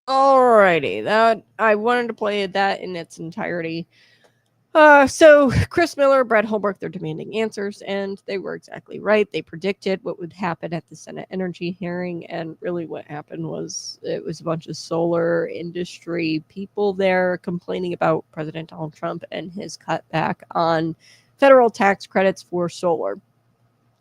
Alrighty, that I wanted to play that in its entirety. So Chris Miller, Brad Holbrook, they're demanding answers, and they were exactly right. They predicted what would happen at the Senate energy hearing, and really what happened was it was a bunch of solar industry people there complaining about President Donald Trump and his cutback on federal tax credits for solar.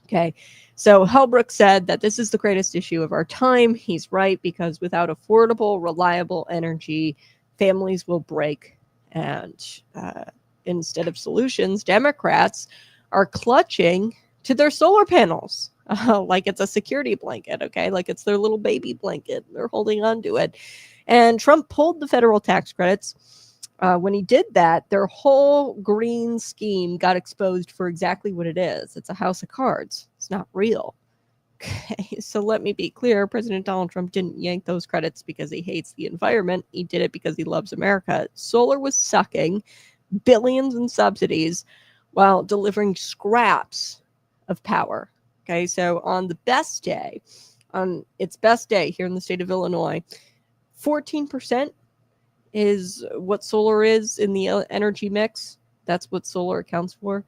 Okay, so Holbrook said that this is the greatest issue of our time. He's right, because without affordable, reliable energy, families will break. And instead of solutions, Democrats are clutching to their solar panels like it's a security blanket, okay? Like it's their little baby blanket. They're holding on to it. And Trump pulled the federal tax credits. When he did that, their whole green scheme got exposed for exactly what it is. It's a house of cards. It's not real. Okay, so let me be clear. President Donald Trump didn't yank those credits because he hates the environment. He did it because he loves America. Solar was sucking billions in subsidies while delivering scraps of power. Okay, so on the best day, on its best day here in the state of Illinois, 14% is what solar is in the energy mix. That's what solar accounts for.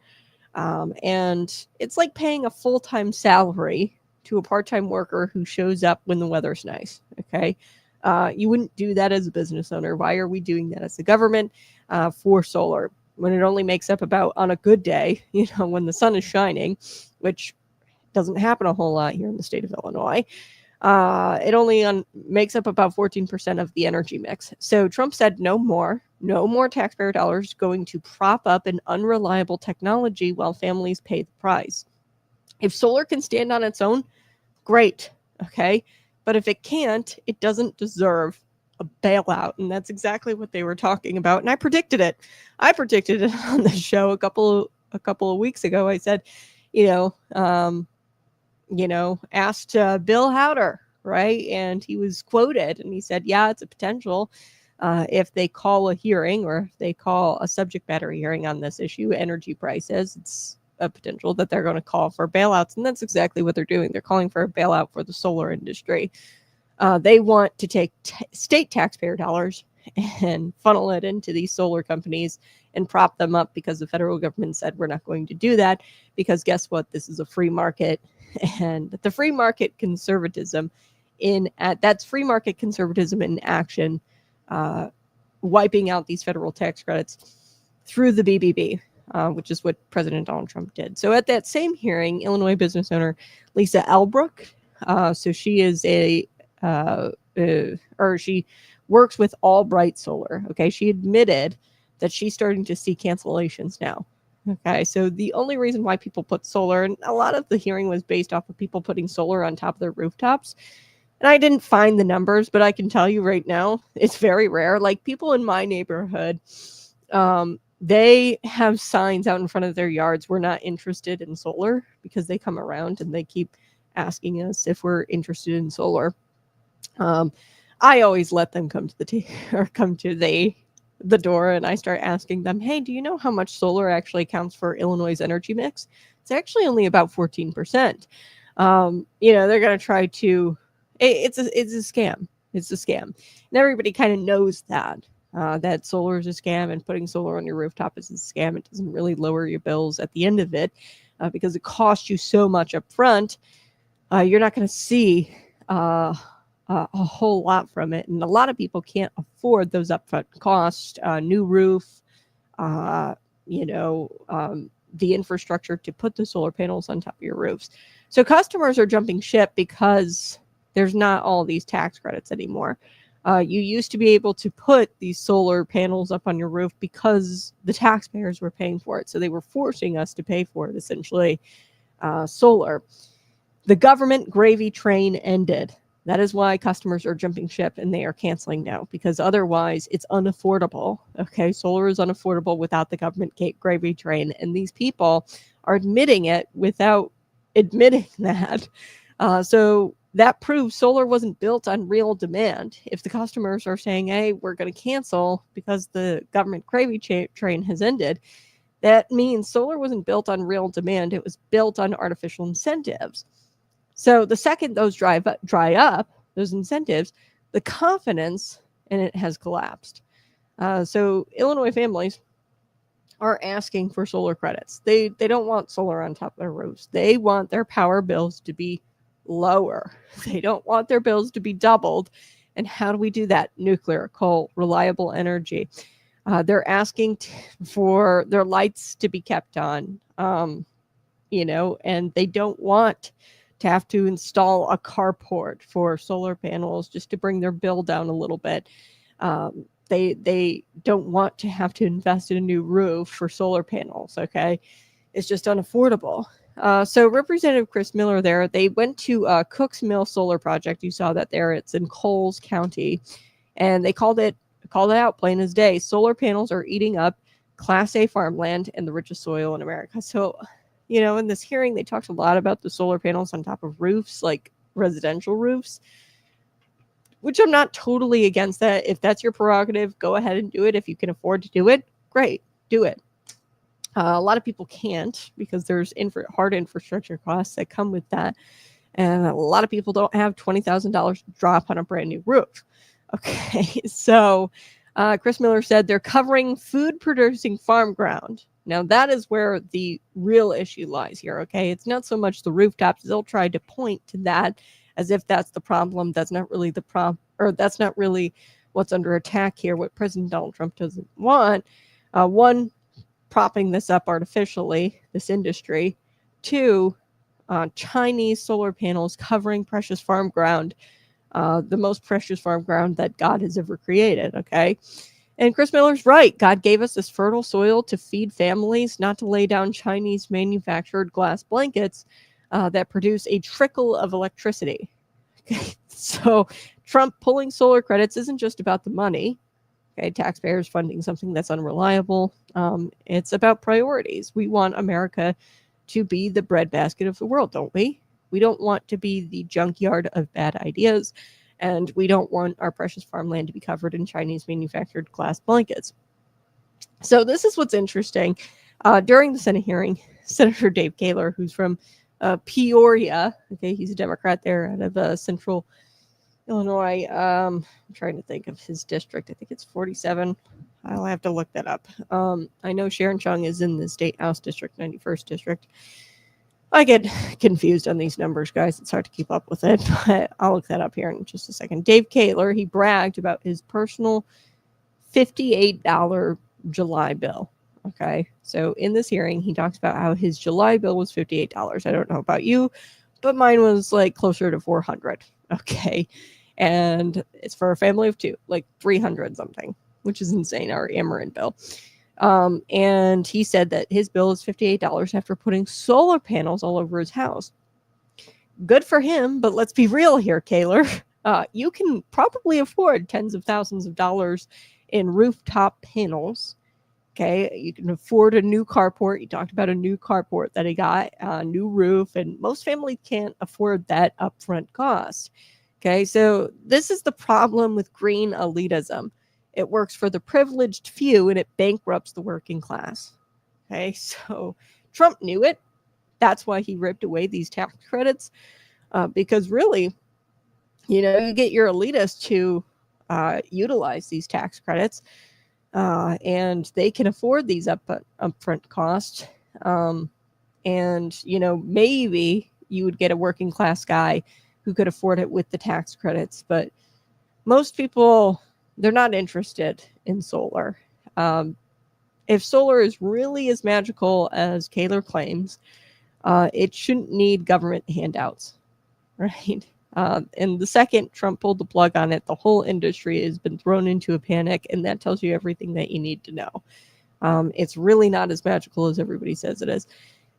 And it's like paying a full-time salary to a part-time worker who shows up when the weather's nice. Okay. You wouldn't do that as a business owner. Why are we doing that as a government for solar when it only makes up about, on a good day, when the sun is shining, which doesn't happen a whole lot here in the state of Illinois. It only makes up about 14% of the energy mix. So Trump said no more taxpayer dollars going to prop up an unreliable technology while families pay the price. If solar can stand on its own, great, okay? But if it can't, it doesn't deserve a bailout. And that's exactly what they were talking about. And I predicted it. I predicted it on the show a couple of weeks ago. I said, asked Bill Howder, right? And he was quoted and he said, yeah, it's a potential if they call a hearing or if they call a subject matter hearing on this issue, energy prices, it's a potential that they're going to call for bailouts. And that's exactly what they're doing. They're calling for a bailout for the solar industry. They want to take state taxpayer dollars and funnel it into these solar companies and prop them up because the federal government said we're not going to do that because guess what? This is a free market. And the free market conservatism that's free market conservatism in action, wiping out these federal tax credits through the BBB, which is what President Donald Trump did. So at that same hearing, Illinois business owner Lisa Albrook, so she is she works with Albright Solar. Okay, she admitted that she's starting to see cancellations now. Okay, so the only reason why people put solar, and a lot of the hearing was based off of people putting solar on top of their rooftops. And I didn't find the numbers, but I can tell you right now, it's very rare. Like people in my neighborhood, they have signs out in front of their yards. We're not interested in solar because they come around and they keep asking us if we're interested in solar. I always let them come to the door and I start asking them, hey, do you know how much solar actually accounts for Illinois' energy mix? It's actually only about 14%. They're going to try to, it's a scam. It's a scam. And everybody kind of knows that. That solar is a scam, and putting solar on your rooftop is a scam. It doesn't really lower your bills at the end of it because it costs you so much up front. You're not going to see a whole lot from it. And a lot of people can't afford those upfront costs, new roof, the infrastructure to put the solar panels on top of your roofs. So customers are jumping ship because there's not all these tax credits anymore. You used to be able to put these solar panels up on your roof because the taxpayers were paying for it. So they were forcing us to pay for it, essentially, solar. The government gravy train ended. That is why customers are jumping ship and they are canceling now, because otherwise it's unaffordable. Okay, solar is unaffordable without the government gravy train. And these people are admitting it without admitting that. So that proves solar wasn't built on real demand. If the customers are saying, hey, we're going to cancel because the government gravy train has ended, that means solar wasn't built on real demand. It was built on artificial incentives. So the second those dry up, those incentives, the confidence in it has collapsed. So Illinois families are asking for solar credits. They don't want solar on top of their roofs. They want their power bills to be lower. They don't want their bills to be doubled. And how do we do that? Nuclear, coal, reliable energy. They're asking for their lights to be kept on, and they don't want to have to install a carport for solar panels just to bring their bill down a little bit. They don't want to have to invest in a new roof for solar panels. Okay, it's just unaffordable. So Representative Chris Miller there, they went to Cook's Mill Solar Project. You saw that there. It's in Coles County, and they called it out plain as day. Solar panels are eating up Class A farmland and the richest soil in America. So, in this hearing, they talked a lot about the solar panels on top of roofs, like residential roofs, which I'm not totally against that. If that's your prerogative, go ahead and do it. If you can afford to do it, great, do it. A lot of people can't because there's hard infrastructure costs that come with that. And a lot of people don't have $20,000 to drop on a brand new roof. Okay, so Chris Miller said they're covering food-producing farm ground. Now, that is where the real issue lies here, okay? It's not so much the rooftops. They'll try to point to that as if that's the problem. That's not really the problem, or that's not really what's under attack here, what President Donald Trump doesn't want. One, propping this up artificially, this industry. Two, Chinese solar panels covering precious farm ground, the most precious farm ground that God has ever created, okay? And Chris Miller's right. God gave us this fertile soil to feed families, not to lay down Chinese manufactured glass blankets that produce a trickle of electricity. Okay? So Trump pulling solar credits isn't just about the money. Okay, taxpayers funding something that's unreliable. It's about priorities. We want America to be the breadbasket of the world, don't we? We don't want to be the junkyard of bad ideas. And we don't want our precious farmland to be covered in Chinese manufactured glass blankets. So this is what's interesting. During the Senate hearing, Senator Dave Kaler, who's from Peoria, okay, he's a Democrat there out of central Illinois. I'm trying to think of his district. I think it's 47. I'll have to look that up. I know Sharon Chung is in the State House District, 91st District. I get confused on these numbers, guys. It's hard to keep up with it, but I'll look that up here in just a second. Dave Kaler, he bragged about his personal $58 July bill. Okay, so in this hearing, he talks about how his July bill was $58. I don't know about you, but mine was like closer to $400. Okay, and it's for a family of two, like 300 something, which is insane. Our Amarin bill. And he said that his bill is $58 after putting solar panels all over his house. Good for him, but let's be real here, Kaler. You can probably afford tens of thousands of dollars in rooftop panels. Okay, you can afford a new carport. You talked about a new carport that he got, a new roof, and most families can't afford that upfront cost. Okay, so this is the problem with green elitism. It works for the privileged few and it bankrupts the working class. Okay, so Trump knew it. That's why he ripped away these tax credits, because really, You get your elitists to utilize these tax credits, and they can afford these upfront costs. And maybe you would get a working class guy who could afford it with the tax credits, but most people, they're not interested in solar. If solar is really as magical as Kaler claims, it shouldn't need government handouts, right? And the second Trump pulled the plug on it, the whole industry has been thrown into a panic, and that tells you everything that you need to know. It's really not as magical as everybody says it is.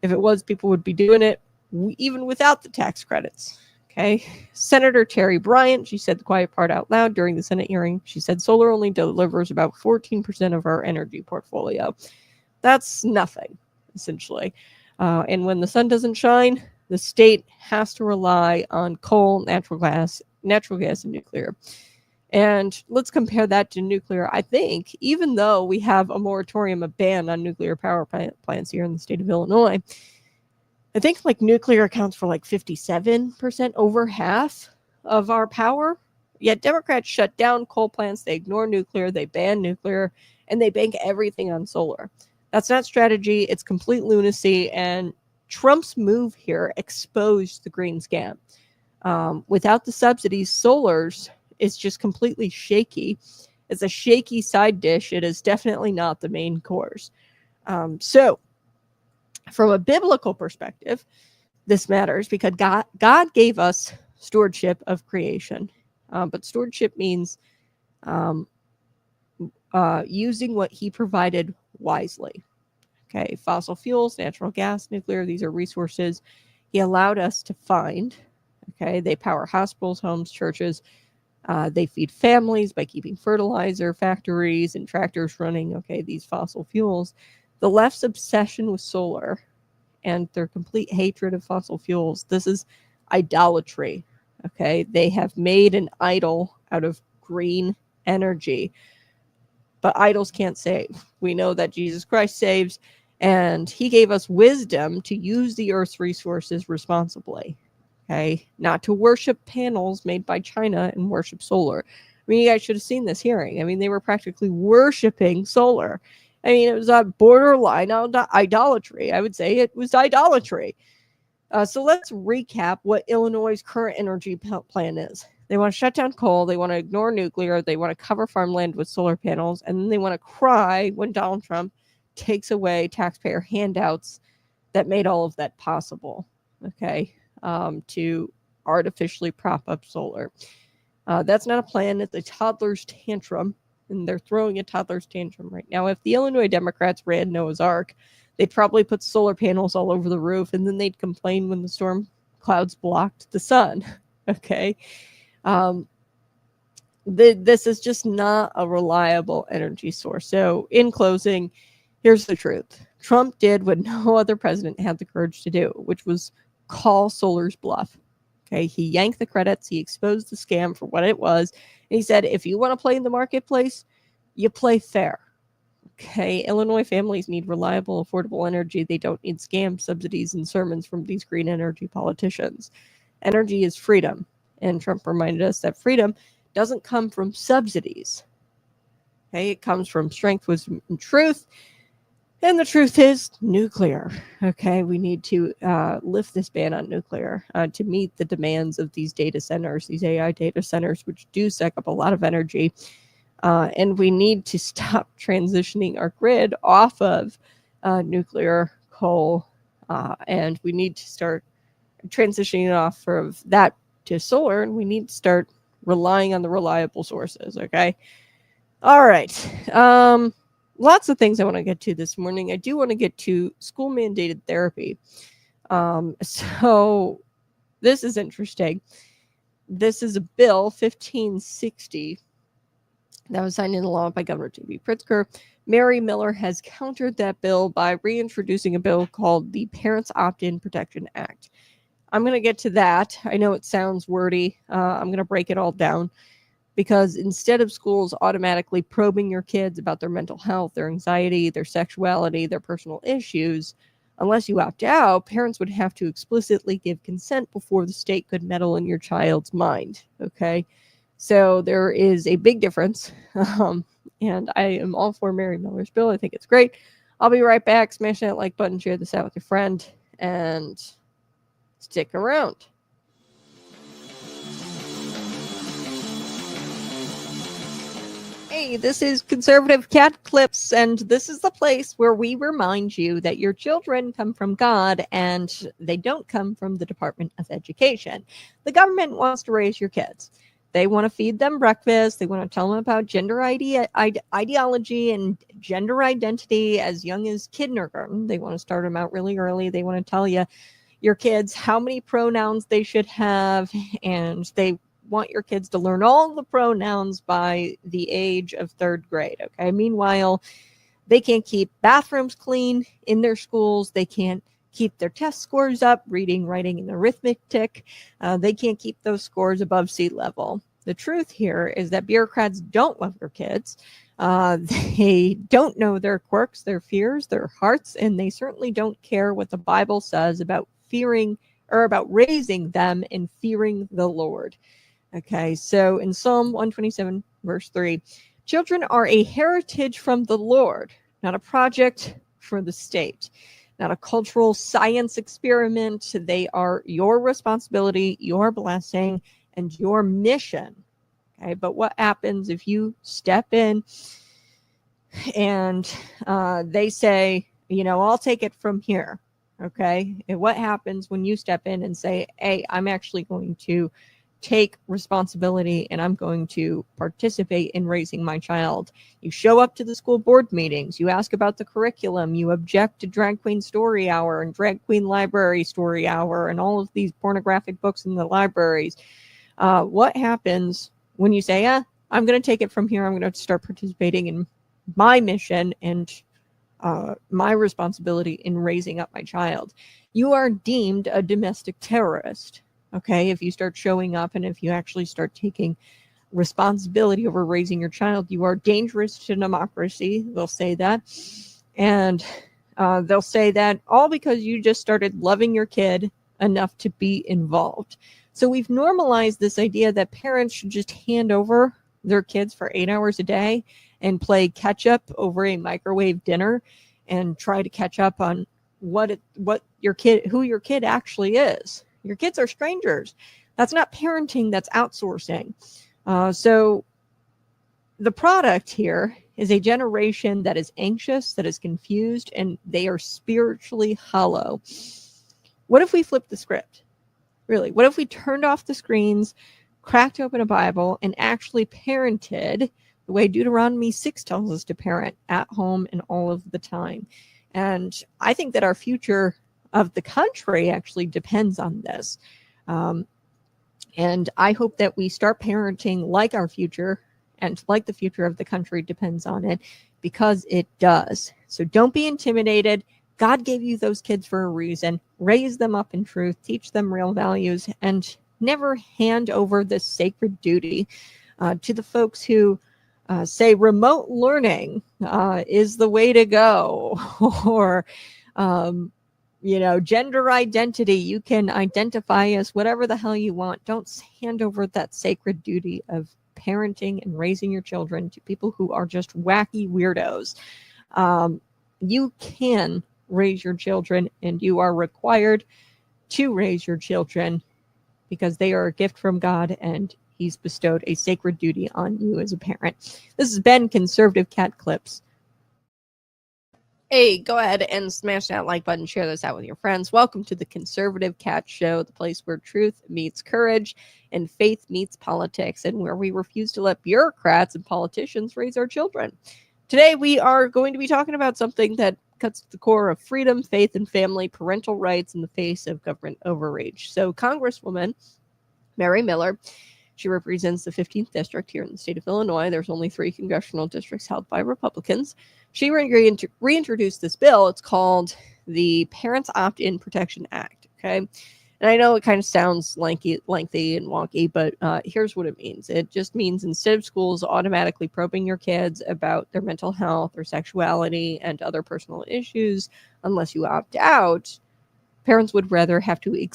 If it was, people would be doing it even without the tax credits. Okay. Senator Terry Bryant, she said the quiet part out loud during the Senate hearing. She said solar only delivers about 14% of our energy portfolio. That's nothing, essentially. And when the sun doesn't shine, the state has to rely on coal, natural gas, and nuclear. And let's compare that to nuclear. I think even though we have a moratorium, a ban on nuclear power plants here in the state of Illinois, I think nuclear accounts for 57%, over half of our power. Yet Democrats shut down coal plants, they ignore nuclear, they ban nuclear, and they bank everything on solar. That's not strategy. It's complete lunacy. And Trump's move here exposed the green scam. Without the subsidies, solar's is just completely shaky. It's a shaky side dish. It is definitely not the main course. So from a biblical perspective, this matters because God gave us stewardship of creation. But stewardship means using what he provided wisely. Okay, fossil fuels, natural gas, nuclear, these are resources he allowed us to find. Okay, they power hospitals, homes, churches. They feed families by keeping fertilizer factories and tractors running. Okay, these fossil fuels. The left's obsession with solar and their complete hatred of fossil fuels, this is idolatry. Okay, they have made an idol out of green energy. But idols can't save. We know that Jesus Christ saves, and he gave us wisdom to use the earth's resources responsibly. Okay, not to worship panels made by China and worship solar. I mean, you guys should have seen this hearing. I mean, they were practically worshiping solar. I mean, it was a borderline idolatry. I would say it was idolatry. So let's recap what Illinois' current energy plan is. They want to shut down coal. They want to ignore nuclear. They want to cover farmland with solar panels. And then they want to cry when Donald Trump takes away taxpayer handouts that made all of that possible. Okay. To artificially prop up solar. That's not a plan. It's a toddler's tantrum, and they're throwing a toddler's tantrum right now. If the Illinois Democrats ran Noah's Ark, they'd probably put solar panels all over the roof, and then they'd complain when the storm clouds blocked the sun. Okay. This is just not a reliable energy source. So in closing, here's the truth. Trump did what no other president had the courage to do, which was call solar's bluff. Okay, he yanked the credits, he exposed the scam for what it was, and he said, if you want to play in the marketplace, you play fair. Okay, Illinois families need reliable, affordable energy. They don't need scam subsidies and sermons from these green energy politicians. Energy is freedom, and Trump reminded us that freedom doesn't come from subsidies. Okay, it comes from strength, wisdom, and truth. And the truth is nuclear. Okay, we need to lift this ban on nuclear to meet the demands of these data centers, these AI data centers, which do suck up a lot of energy. And we need to stop transitioning our grid off of nuclear, coal, and we need to start transitioning off of that to solar, and we need to start relying on the reliable sources. Okay. All right. Lots of things I want to get to this morning. I do want to get to school mandated therapy. So this is interesting. This is a bill 1560 that was signed into law by Governor J.B. Pritzker. Mary Miller has countered that bill by reintroducing a bill called the Parents Opt-in Protection Act. I'm going to get to that. I know it sounds wordy. I'm going to break it all down. Because instead of schools automatically probing your kids about their mental health, their anxiety, their sexuality, their personal issues, Unless you opt out, parents would have to explicitly give consent before the state could meddle in your child's mind. Okay. So there is a big difference. And I am all for Mary Miller's bill. I think it's great. I'll be right back. Smash that like button, share this out with your friend, and stick around. Hey, this is Conservative Cat Clips, and this is the place where we remind you that your children come from God and they don't come from the Department of Education. The government wants to raise your kids. They want to feed them breakfast. They want to tell them about gender ideology and gender identity as young as kindergarten. They want to start them out really early. They want to tell your kids how many pronouns they should have, and they want your kids to learn all the pronouns by the age of 3rd grade. Okay. Meanwhile, they can't keep bathrooms clean in their schools. They can't keep their test scores up, reading, writing, and arithmetic. They can't keep those scores above sea level. The truth here is that bureaucrats don't love their kids. They don't know their quirks, their fears, their hearts, and they certainly don't care what the Bible says about fearing or about raising them and fearing the Lord. Okay, so in Psalm 127, verse 3, children are a heritage from the Lord, not a project for the state, not a cultural science experiment. They are your responsibility, your blessing, and your mission. Okay, but what happens if you step in and they say, I'll take it from here? Okay, and what happens when you step in and say, hey, I'm actually going to take responsibility and I'm going to participate in raising my child? You show up to the school board meetings, you ask about the curriculum, you object to Drag Queen Story Hour and Drag Queen Library Story Hour and all of these pornographic books in the libraries. What happens when you say, I'm going to take it from here, I'm going to start participating in my mission and my responsibility in raising up my child? You are deemed a domestic terrorist. Okay, if you start showing up and if you actually start taking responsibility over raising your child, you are dangerous to democracy. They'll say that. And they'll say that all because you just started loving your kid enough to be involved. So we've normalized this idea that parents should just hand over their kids for 8 hours a day and play catch up over a microwave dinner and try to catch up on who your kid actually is. Your kids are strangers. That's not parenting, that's outsourcing. So the product here is a generation that is anxious, that is confused, and they are spiritually hollow. What if we flipped the script? Really, what if we turned off the screens, cracked open a Bible, and actually parented the way Deuteronomy 6 tells us to parent, at home and all of the time? And I think that our future of the country actually depends on this. And I hope that we start parenting like our future and like the future of the country depends on it, because it does. So don't be intimidated. God gave you those kids for a reason. Raise them up in truth, teach them real values, and never hand over this sacred duty to the folks who say remote learning is the way to go, or gender identity, you can identify as whatever the hell you want. Don't hand over that sacred duty of parenting and raising your children to people who are just wacky weirdos. You can raise your children, and you are required to raise your children because they are a gift from God, and He's bestowed a sacred duty on you as a parent. This has been Conservative Cat Clips. Hey, go ahead and smash that like button, share this out with your friends. Welcome to the Conservative Cat Show, the place where truth meets courage and faith meets politics, and where we refuse to let bureaucrats and politicians raise our children. Today, we are going to be talking about something that cuts to the core of freedom, faith, and family, parental rights in the face of government overreach. So Congresswoman Mary Miller, she represents the 15th district here in the state of Illinois. There's only 3 congressional districts held by Republicans. She reintroduced this bill. It's called the Parents Opt-in Protection Act. Okay. And I know it kind of sounds lengthy and wonky, but here's what it means. It just means instead of schools automatically probing your kids about their mental health or sexuality and other personal issues, unless you opt out, parents would rather have to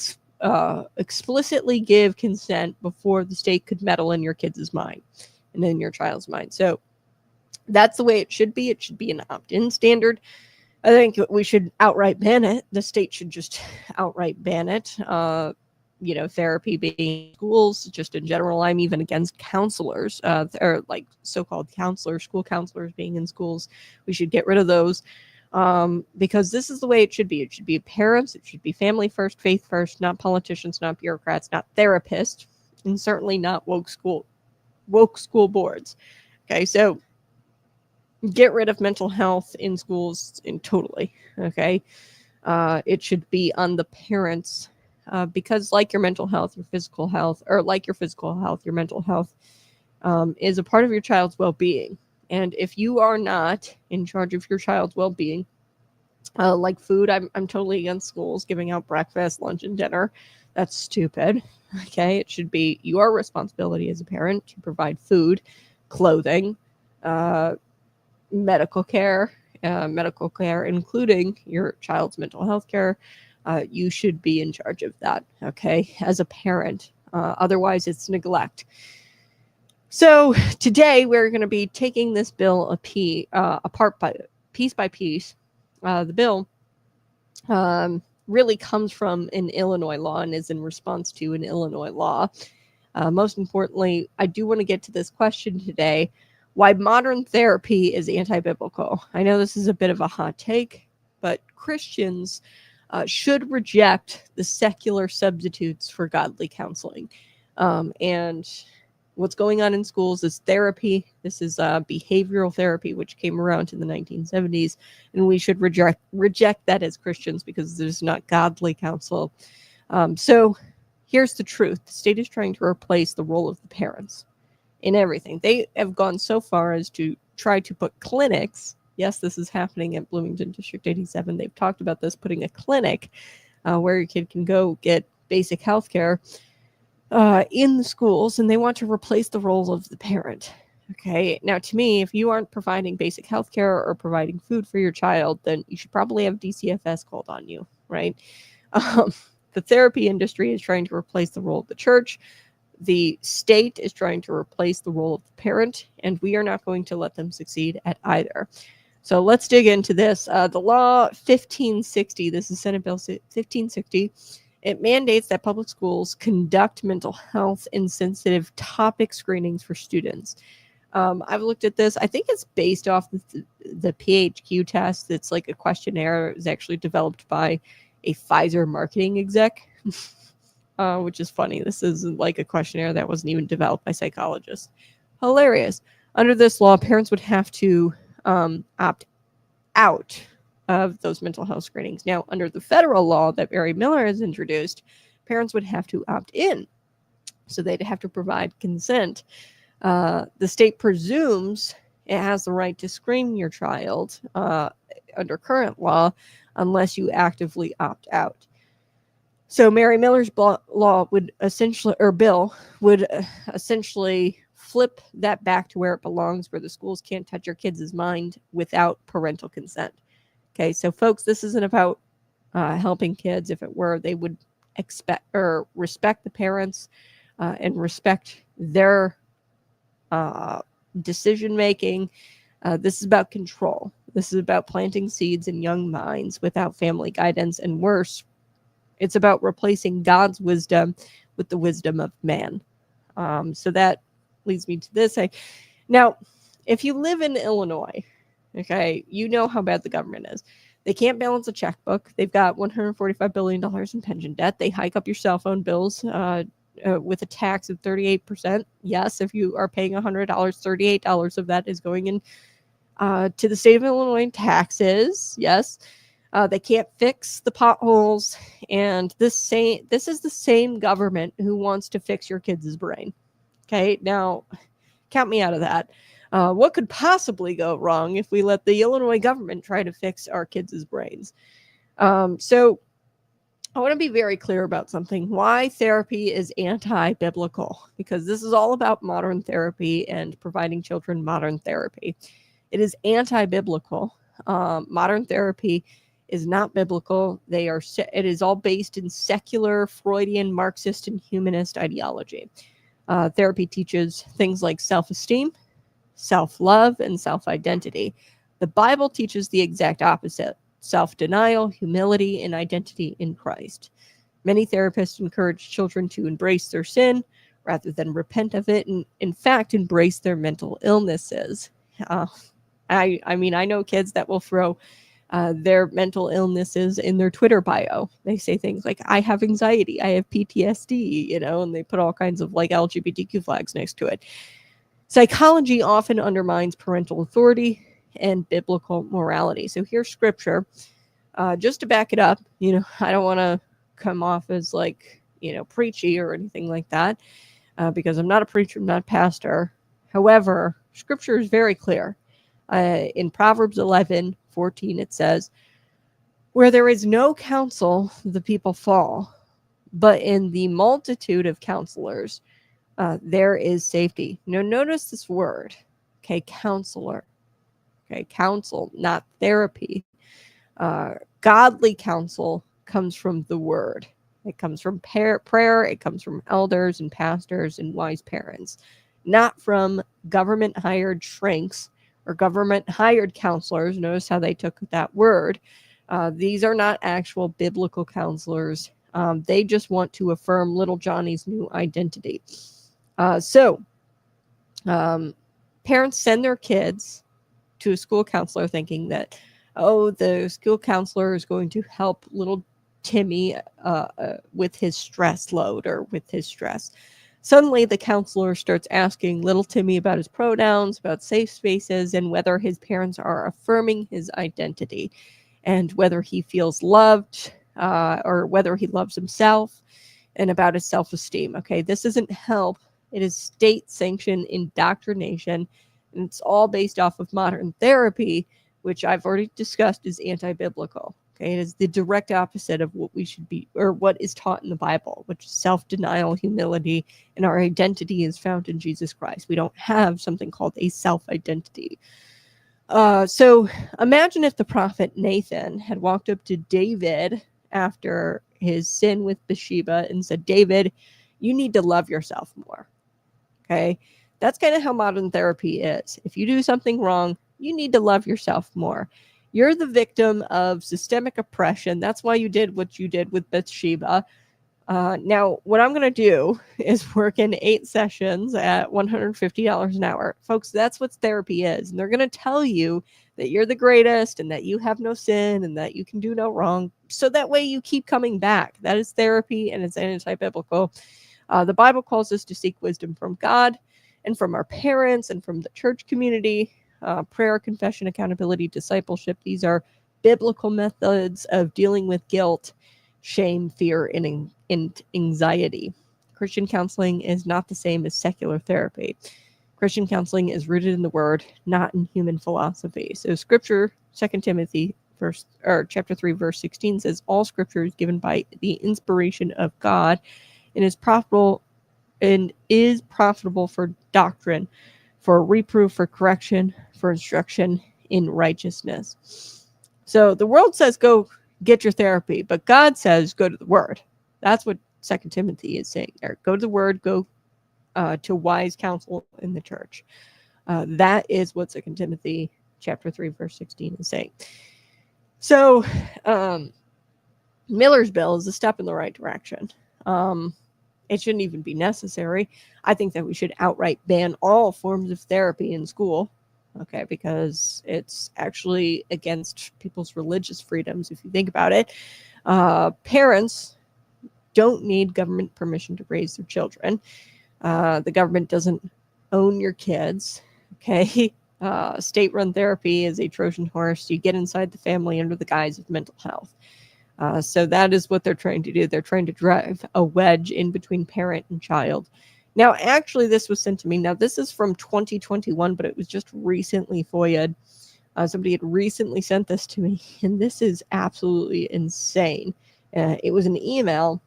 explicitly give consent before the state could meddle in your kid's mind and in your child's mind. So that's the way it should be. It should be an opt-in standard. I think we should outright ban it. The state should just outright ban it. Therapy being schools, just in general. I'm even against counselors, or like so-called counselors, school counselors being in schools. We should get rid of those because this is the way it should be. It should be parents. It should be family first, faith first, not politicians, not bureaucrats, not therapists, and certainly not woke school boards. Okay, so get rid of mental health in schools totally. Okay. It should be on the parents because like your mental health, your physical health, or like your physical health, your mental health is a part of your child's well-being. And if you are not in charge of your child's well-being, like food, I'm totally against schools giving out breakfast, lunch, and dinner. That's stupid. Okay. It should be your responsibility as a parent to provide food, clothing, medical care, including your child's mental health care. You should be in charge of that, okay, as a parent. Otherwise, it's neglect. So today we're going to be taking this bill apart piece by piece. The bill really comes from an Illinois law and is in response to an Illinois law. Most importantly, I do want to get to this question today: why modern therapy is anti-biblical. I know this is a bit of a hot take, but Christians should reject the secular substitutes for godly counseling. And what's going on in schools is therapy. This is behavioral therapy, which came around in the 1970s, and we should reject that as Christians because there's not godly counsel. So here's the truth. The state is trying to replace the role of the parents in everything. They have gone so far as to try to put clinics. Yes, this is happening at Bloomington District 87. They've talked about this, putting a clinic where your kid can go get basic health care in the schools, and they want to replace the role of the parent. Okay, now to me, if you aren't providing basic health care or providing food for your child, then you should probably have DCFS called on you, right? The therapy industry is trying to replace the role of the church. The state is trying to replace the role of the parent, and we are not going to let them succeed at either. So let's dig into this. The law 1560, this is Senate Bill 1560, it mandates that public schools conduct mental health and sensitive topic screenings for students. I've looked at this. I think it's based off the PHQ test. It's like a questionnaire. It was actually developed by a Pfizer marketing exec. Which is funny. This is like a questionnaire that wasn't even developed by psychologists. Hilarious. Under this law, parents would have to opt out of those mental health screenings. Now, under the federal law that Barry Miller has introduced, parents would have to opt in. So they'd have to provide consent. The state presumes it has the right to screen your child under current law unless you actively opt out. So Mary Miller's bill would essentially flip that back to where it belongs, where the schools can't touch your kids' mind without parental consent. Okay, so folks, this isn't about helping kids. If it were, they would expect or respect the parents and respect their decision making. This is about control. This is about planting seeds in young minds without family guidance, and worse, it's about replacing God's wisdom with the wisdom of man. So that leads me to this. Now, if you live in Illinois, okay, you know how bad the government is. They can't balance a checkbook. They've got $145 billion in pension debt. They hike up your cell phone bills with a tax of 38%. Yes, if you are paying $100, $38 of that is going in to the state of Illinois in taxes. Yes. They can't fix the potholes, and this is the same government who wants to fix your kids' brain. Okay, now count me out of that. What could possibly go wrong if we let the Illinois government try to fix our kids' brains? So I want to be very clear about something. Why therapy is anti-biblical, because this is all about modern therapy and providing children modern therapy. It is anti-biblical. Modern therapy is not biblical. It is all based in secular, Freudian, Marxist, and humanist ideology. Therapy teaches things like self-esteem, self-love, and self-identity. The Bible teaches the exact opposite: self-denial, humility, and identity in Christ. Many therapists encourage children to embrace their sin rather than repent of it, and in fact, embrace their mental illnesses. I mean, I know kids that will throw their mental illnesses in their Twitter bio. They say things like, I have anxiety, I have PTSD, and they put all kinds of like LGBTQ flags next to it. Psychology often undermines parental authority and biblical morality. So here's scripture, just to back it up. I don't want to come off as like, preachy or anything like that, because I'm not a preacher, I'm not a pastor. However, scripture is very clear. In Proverbs 11:14, it says, where there is no counsel, the people fall, but in the multitude of counselors, there is safety. Now, notice this word, okay, counselor. Okay, counsel, not therapy. Godly counsel comes from the word. It comes from prayer. It comes from elders and pastors and wise parents, not from government-hired shrinks or government-hired counselors. Notice how they took that word. These are not actual biblical counselors. They just want to affirm little Johnny's new identity. So parents send their kids to a school counselor thinking that, the school counselor is going to help little Timmy with his stress load or with his stress. Suddenly, the counselor starts asking little Timmy about his pronouns, about safe spaces, and whether his parents are affirming his identity, and whether he feels loved, or whether he loves himself, and about his self-esteem. Okay, this isn't help. It is state-sanctioned indoctrination, and it's all based off of modern therapy, which I've already discussed is anti-biblical. Okay, it is the direct opposite of what we should be, or what is taught in the Bible, which is self-denial, humility, and our identity is found in Jesus Christ. We don't have something called a self-identity. So imagine if the prophet Nathan had walked up to David after his sin with Bathsheba and said, David, you need to love yourself more. Okay, that's kind of how modern therapy is. If you do something wrong, you need to love yourself more. You're the victim of systemic oppression. That's why you did what you did with Bathsheba. Now, what I'm going to do is work in 8 sessions at $150 an hour. Folks, that's what therapy is. And they're going to tell you that you're the greatest and that you have no sin and that you can do no wrong. So that way you keep coming back. That is therapy, and it's anti-biblical. The Bible calls us to seek wisdom from God and from our parents and from the church community. Prayer, confession, accountability, discipleship. These are biblical methods of dealing with guilt, shame, fear, and anxiety. Christian counseling is not the same as secular therapy. Christian counseling is rooted in the word, not in human philosophy. So scripture, 2 Timothy chapter 3, verse 16 says, all scripture is given by the inspiration of God and is profitable for doctrine, for reproof, for correction, for instruction in righteousness. So the world says go get your therapy, but God says go to the word. That's what 2 Timothy is saying there. Go to the word, go to wise counsel in the church. That is what 2 Timothy chapter 3, verse 16 is saying. So Miller's bill is a step in the right direction. It shouldn't even be necessary. I think that we should outright ban all forms of therapy in school, okay, because it's actually against people's religious freedoms, if you think about it. Parents don't need government permission to raise their children. The government doesn't own your kids, okay? State-run therapy is a Trojan horse. You get inside the family under the guise of mental health. So that is what they're trying to do. They're trying to drive a wedge in between parent and child. Now, actually, this was sent to me. Now, this is from 2021, but it was just recently FOIA'd. Somebody had recently sent this to me, and this is absolutely insane. It was an email,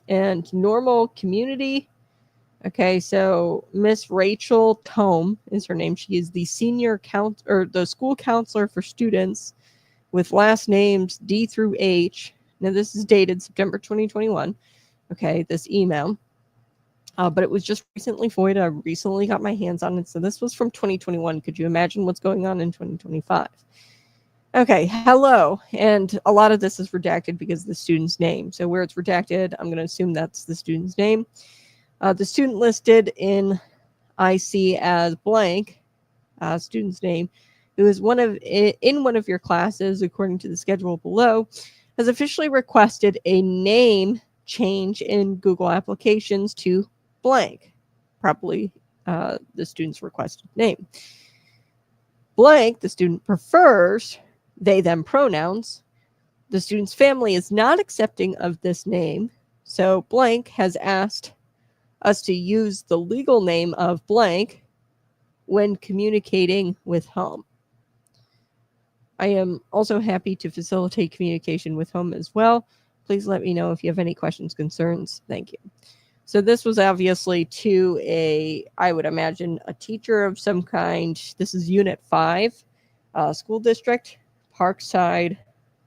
and Normal Community. Okay, so Miss Rachel Tome is her name. She is the the school counselor for students with last names D through H. Now, this is dated September 2021. Okay, this email. But it was just recently voided. I recently got my hands on it. So this was from 2021. Could you imagine what's going on in 2025? Okay, hello. And a lot of this is redacted because of the student's name. So where it's redacted, I'm going to assume that's the student's name. The student listed in IC as blank, student's name, who is in one of your classes, according to the schedule below, has officially requested a name change in Google Applications to blank, probably the student's requested name. Blank, the student prefers they, them pronouns. The student's family is not accepting of this name, so blank has asked us to use the legal name of blank when communicating with home. I am also happy to facilitate communication with home as well. Please let me know if you have any questions, concerns. Thank you. So this was obviously to I would imagine, a teacher of some kind. This is Unit 5, school district, Parkside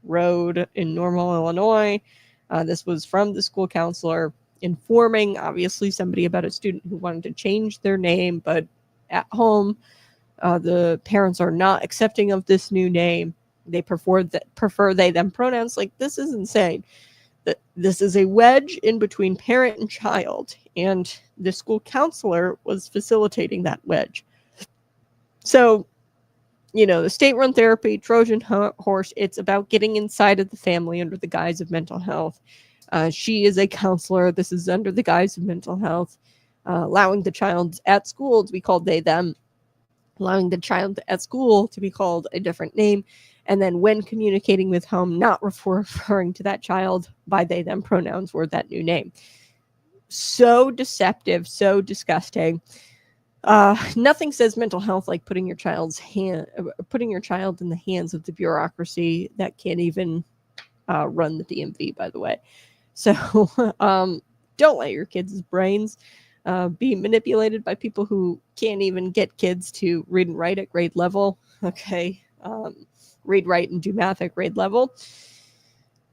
Road in Normal, Illinois. This was from the school counselor informing, obviously, somebody about a student who wanted to change their name, but at home, the parents are not accepting of this new name. They prefer they, them pronouns. Like, this is insane. This is a wedge in between parent and child, and the school counselor was facilitating that wedge. So, the state-run therapy, Trojan horse, it's about getting inside of the family under the guise of mental health. She is a counselor. This is under the guise of mental health, allowing the child at school to be called they, them, allowing the child at school to be called a different name, and then when communicating with home, not referring to that child by they, them pronouns or that new name. So deceptive, so disgusting. Nothing says mental health like putting your child in the hands of the bureaucracy that can't even run the DMV, by the way. So don't let your kids' brains be manipulated by people who can't even get kids to read and write at grade level. Okay. Read, write, and do math at grade level.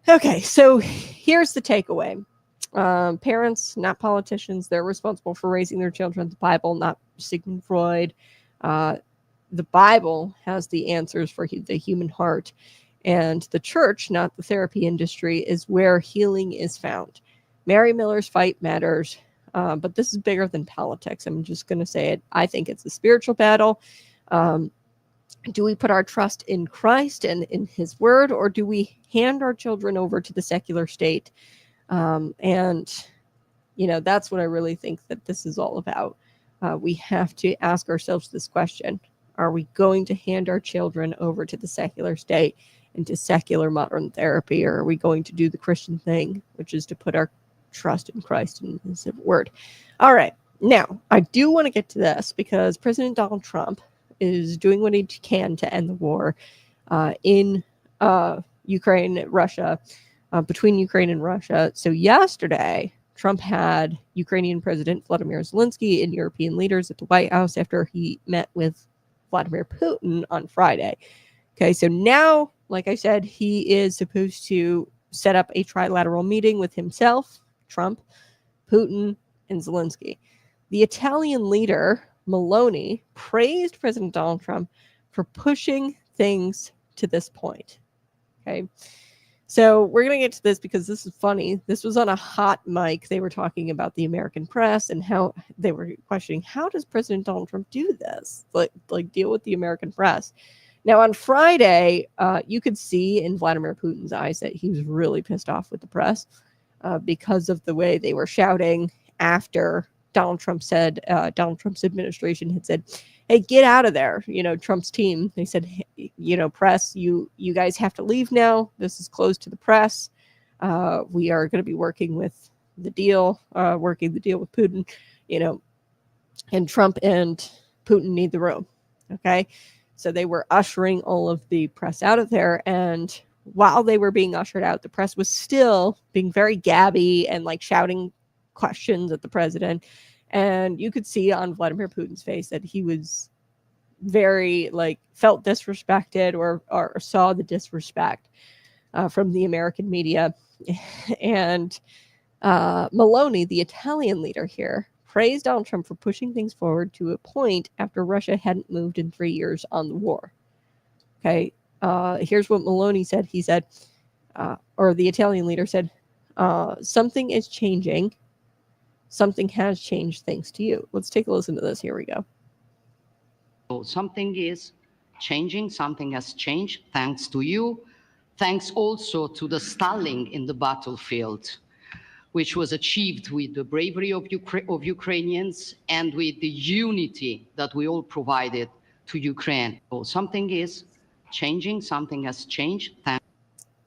Okay, so here's the takeaway. Parents, not politicians, they're responsible for raising their children. The Bible, not Sigmund Freud. The Bible has the answers for the human heart. And the church, not the therapy industry, is where healing is found. Mary Miller's fight matters, but this is bigger than politics. I'm just going to say it. I think it's a spiritual battle. Do we put our trust in Christ and in his word, or do we hand our children over to the secular state? And that's what I really think that this is all about. We have to ask ourselves this question. Are we going to hand our children over to the secular state and to secular modern therapy, or are we going to do the Christian thing, which is to put our trust in Christ and his word? All right. Now, I do want to get to this because President Donald Trump is doing what he can to end the war in Ukraine, Russia, between Ukraine and Russia. So yesterday, Trump had Ukrainian President Vladimir Zelensky and European leaders at the White House after he met with Vladimir Putin on Friday. Okay, so now, like I said, he is supposed to set up a trilateral meeting with himself, Trump, Putin, and Zelensky. The Italian leader, Meloni, praised President Donald Trump for pushing things to this point. Okay. So we're going to get to this because this is funny. This was on a hot mic. They were talking about the American press and how they were questioning, how does President Donald Trump do this? Like deal with the American press. Now, on Friday, you could see in Vladimir Putin's eyes that he was really pissed off with the press because of the way they were shouting after Donald Trump's administration had said, hey, get out of there. Trump's team, they said, hey, press, you guys have to leave now. This is closed to the press. We are going to be working the deal with Putin, and Trump and Putin need the room. Okay. So they were ushering all of the press out of there. And while they were being ushered out, the press was still being very gabby and like shouting questions at the president. And you could see on Vladimir Putin's face that he was very like felt disrespected or saw the disrespect from the American media. And Meloni, the Italian leader here, praised Donald Trump for pushing things forward to a point after Russia hadn't moved in 3 years on the war. Okay, here's what Meloni said. He said, or the Italian leader said, something is changing. Something has changed thanks to you. Let's take a listen to this. Here we go. Something is changing. Something has changed thanks to you. Thanks also to the stalling in the battlefield, which was achieved with the bravery of Ukrainians and with the unity that we all provided to Ukraine. So something is changing. Something has changed.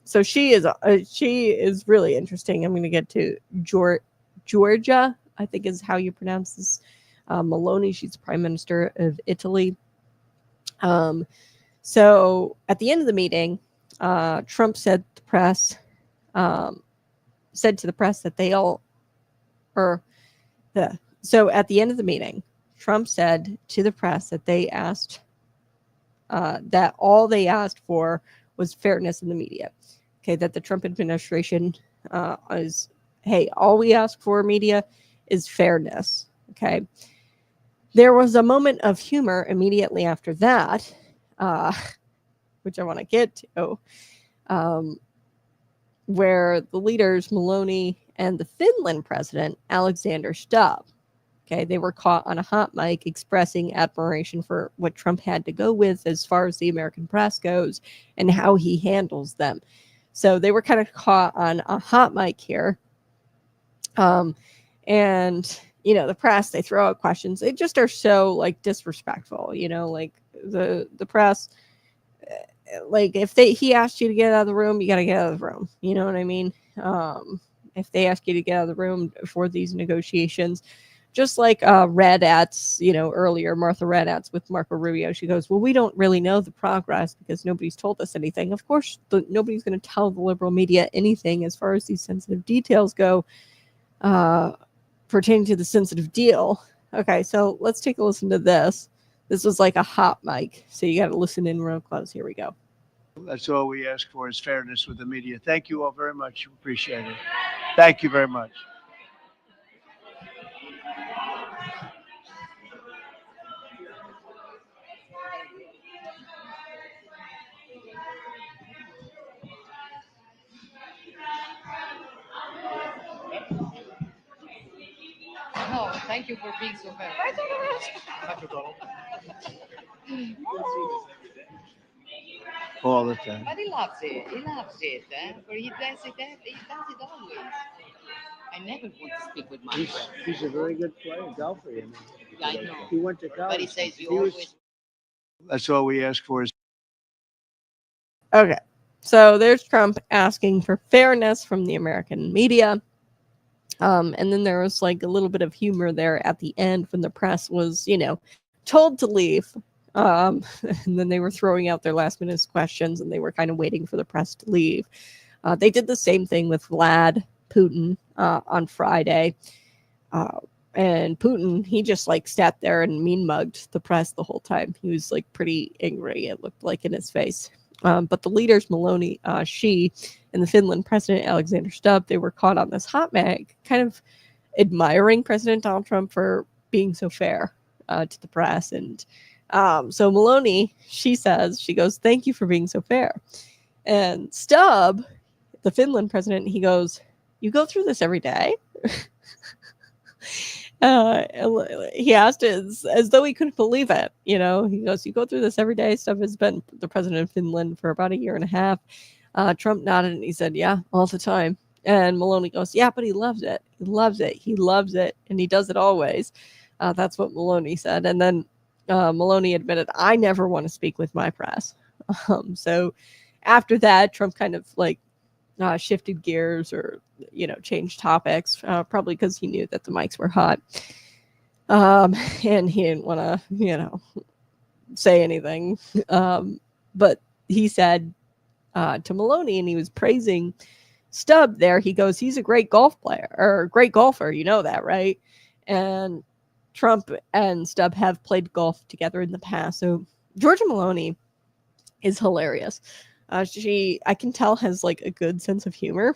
So she is really interesting. I'm going to get to Georgia, I think is how you pronounce this. Meloni, she's Prime Minister of Italy. So at the end of the meeting, Trump said to the press that they all, so at the end of the meeting, Trump said to the press that they asked, that all they asked for was fairness in the media. Okay, that the Trump administration is, hey, all we ask for, media, is fairness. Okay. There was a moment of humor immediately after that, which I want to get to, where the leaders, Meloni and the Finland president, Alexander Stubb, okay, they were caught on a hot mic expressing admiration for what Trump had to go with as far as the American press goes and how he handles them. So they were kind of caught on a hot mic here. And, you know, the press, they throw out questions. They just are so like disrespectful, you know, like the press, like if he asked you to get out of the room, you got to get out of the room. You know what I mean? If they ask you to get out of the room for these negotiations, just like Raddatz, you know, earlier, Martha Raddatz with Marco Rubio, she goes, well, we don't really know the progress because nobody's told us anything. Of course, nobody's going to tell the liberal media anything as far as these sensitive details go pertaining to the sensitive deal. Okay, so let's take a listen to this. This was like a hot mic, so you got to listen in real close. Here we go. That's all we ask for is fairness with the media. Thank you all very much. Appreciate it. Thank you very much. No, thank you for being so fair. All the time. But he loves it. He loves it. But he does it always. I never want to speak with my friend. He's a very good player, golfer. You know. I know. He went to college. But he says you always. That's all we ask for is. Okay, so there's Trump asking for fairness from the American media. And then there was like a little bit of humor there at the end when the press was, you know, told to leave. And then they were throwing out their last minute questions and they were kind of waiting for the press to leave. They did the same thing with Putin on Friday. And Putin, he just like sat there and mean mugged the press the whole time. He was like pretty angry, it looked like in his face. But the leaders, Meloni, she, and the Finland president, Alexander Stubb, they were caught on this hot mic, kind of admiring President Donald Trump for being so fair to the press. And so Meloni, she goes, thank you for being so fair. And Stubb, the Finland president, he goes, you go through this every day? He asked it as though he couldn't believe it. You know, he goes, you go through this every day. Stubb has been the president of Finland for about 1.5 years. Trump nodded and he said, yeah, all the time. And Meloni goes, yeah, but he loves it. He loves it. He loves it. And he does it always. That's what Meloni said. And then Meloni admitted, I never want to speak with my press. So after that, Trump kind of like shifted gears or, you know, changed topics, probably because he knew that the mics were hot. And he didn't want to, you know, say anything. But he said, to Maloney, and he was praising Stubb there. He goes, he's a great golf player, or a great golfer. You know that, right? And Trump and Stubb have played golf together in the past. So Georgia Maloney is hilarious. She, I can tell, has like a good sense of humor.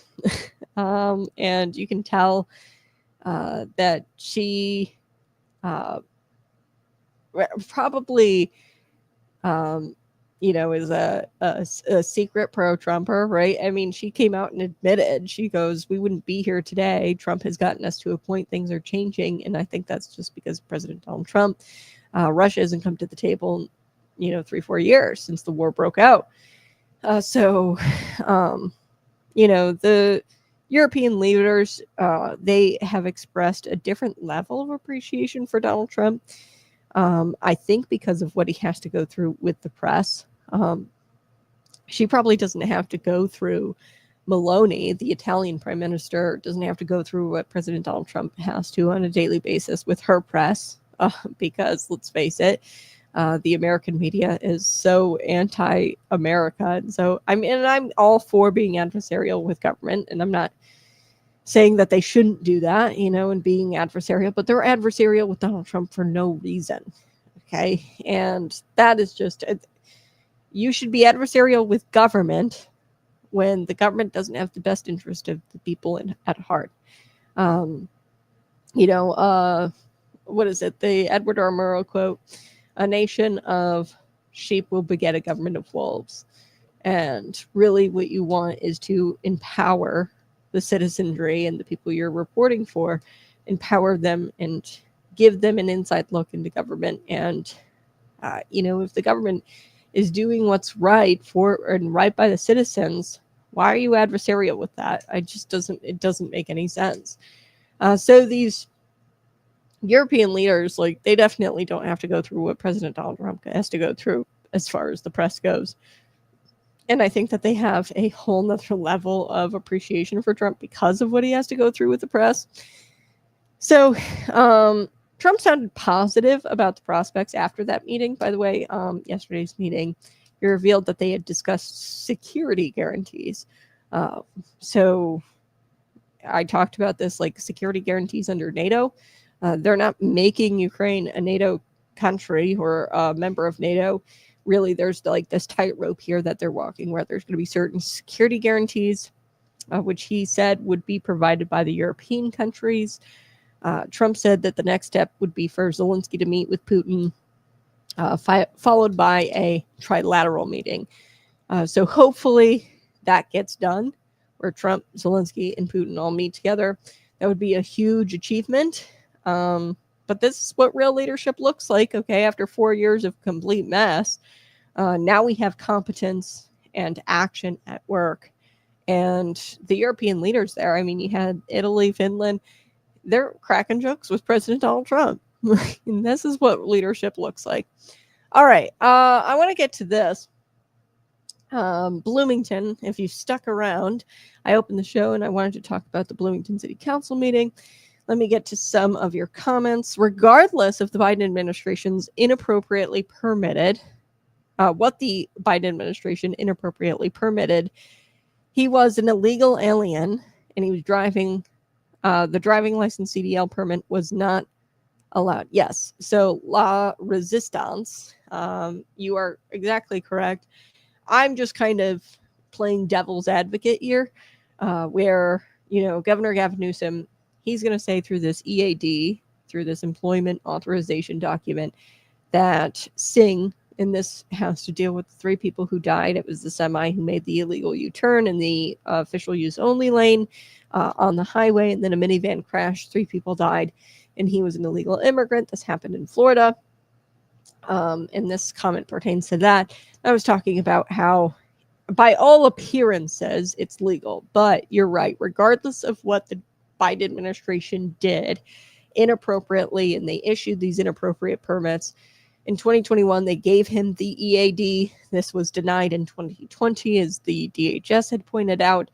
And you can tell that she probably, is a secret pro-Trumper, right? I mean, she came out and admitted, she goes, we wouldn't be here today. Trump has gotten us to a point, things are changing. And I think that's just because President Donald Trump. Russia hasn't come to the table, 3-4 years since the war broke out. The European leaders, they have expressed a different level of appreciation for Donald Trump. I think because of what he has to go through with the press. She probably doesn't have to go through Maloney, the Italian prime minister, doesn't have to go through what President Donald Trump has to on a daily basis with her press, because let's face it, the American media is so anti-America. And so, I'm all for being adversarial with government, and I'm not saying that they shouldn't do that, and being adversarial, but they're adversarial with Donald Trump for no reason. Okay. And that is just, you should be adversarial with government when the government doesn't have the best interest of the people at heart. What is it? The Edward R. Murrow quote, a nation of sheep will beget a government of wolves. And really what you want is to empower the citizenry and the people you're reporting for, empower them and give them an inside look into government. And, if the government is doing what's right for and right by the citizens, why are you adversarial with that? It doesn't make any sense. So these European leaders, they definitely don't have to go through what President Donald Trump has to go through as far as the press goes. And I think that they have a whole nother level of appreciation for Trump because of what he has to go through with the press. So Trump sounded positive about the prospects after that meeting. By the way, yesterday's meeting, he revealed that they had discussed security guarantees. So I talked about this, security guarantees under NATO. They're not making Ukraine a NATO country or a member of NATO. Really, there's this tightrope here that they're walking, where there's going to be certain security guarantees, which he said would be provided by the European countries. Trump said that the next step would be for Zelensky to meet with Putin, followed by a trilateral meeting. So hopefully that gets done, where Trump, Zelensky, and Putin all meet together. That would be a huge achievement. But this is what real leadership looks like, okay, after 4 years of complete mess. Now we have competence and action at work. And the European leaders there, you had Italy, Finland, they're cracking jokes with President Donald Trump. And this is what leadership looks like. All right, I want to get to this. Bloomington, if you stuck around, I opened the show and I wanted to talk about the Bloomington City Council meeting. Let me get to some of your comments. Regardless of the Biden administration's inappropriately permitted, what the Biden administration inappropriately permitted, he was an illegal alien and he was driving. The driving license CDL permit was not allowed. Yes. So la resistance. You are exactly correct. I'm just kind of playing devil's advocate here, where, Governor Gavin Newsom, he's going to say through this EAD, through this employment authorization document, that Singh, and this has to deal with the 3 people who died. It was the semi who made the illegal U-turn in the official use only lane on the highway, and then a minivan crashed. 3 people died, and he was an illegal immigrant. This happened in Florida. And this comment pertains to that. I was talking about how, by all appearances, it's legal. But you're right. Regardless of what the Biden administration did inappropriately, and they issued these inappropriate permits, in 2021, they gave him the EAD. This was denied in 2020, as the DHS had pointed out,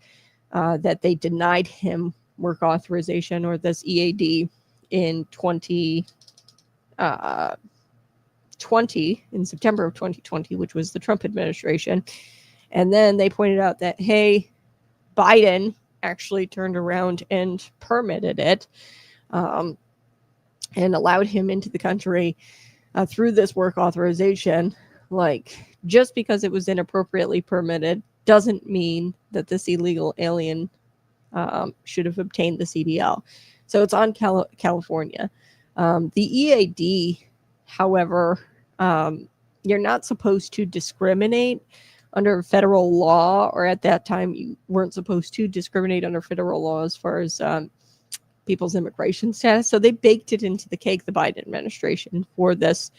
that they denied him work authorization, or this EAD, in 2020, in September of 2020, which was the Trump administration. And then they pointed out that, hey, Biden actually turned around and permitted it, and allowed him into the country through this work authorization. Like, just because it was inappropriately permitted doesn't mean that this illegal alien should have obtained the CDL. So it's on California. The EAD, however, you're not supposed to discriminate under federal law, or at that time you weren't supposed to discriminate under federal law as far as people's immigration status. So they baked it into the cake, the Biden administration, for this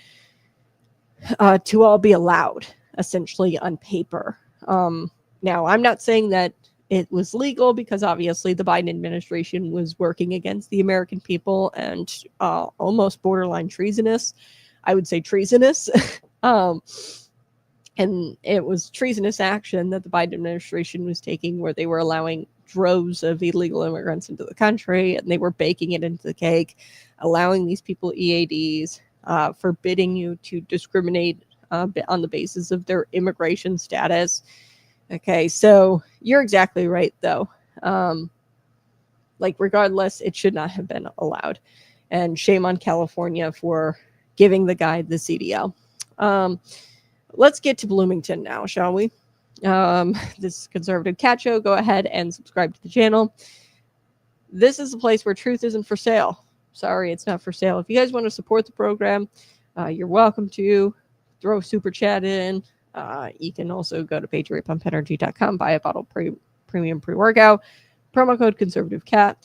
to all be allowed, essentially, on paper. Now, I'm not saying that it was legal, because obviously the Biden administration was working against the American people and almost borderline treasonous. I would say treasonous. And it was treasonous action that the Biden administration was taking, where they were allowing droves of illegal immigrants into the country, and they were baking it into the cake, allowing these people EADs, forbidding you to discriminate on the basis of their immigration status. Okay, so you're exactly right, though. Like, regardless, it should not have been allowed. And shame on California for giving the guy the CDL. Let's get to Bloomington now, shall we? This is Conservative Cat Show. Go ahead and subscribe to the channel. This is a place where truth isn't for sale. Sorry, it's not for sale. If you guys want to support the program, you're welcome to throw super chat in. You can also go to patriotpumpenergy.com, buy a bottle premium pre-workout, promo code conservative cat.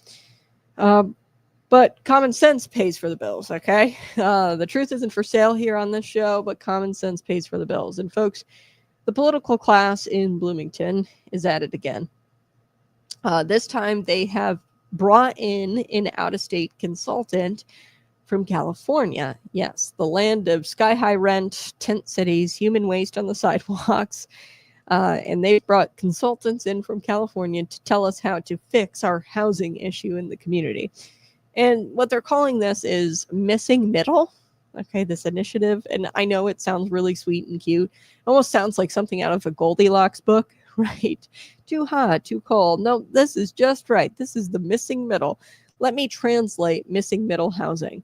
But common sense pays for the bills, okay? The truth isn't for sale here on this show, but common sense pays for the bills. And folks, the political class in Bloomington is at it again. This time they have brought in an out-of-state consultant from California. Yes, the land of sky-high rent, tent cities, human waste on the sidewalks. And they brought consultants in from California to tell us how to fix our housing issue in the community. And what they're calling this is Missing Middle. Okay, this initiative. And I know it sounds really sweet and cute. It almost sounds like something out of a Goldilocks book, right? Too hot, too cold. No, this is just right. This is the missing middle. Let me translate missing middle housing.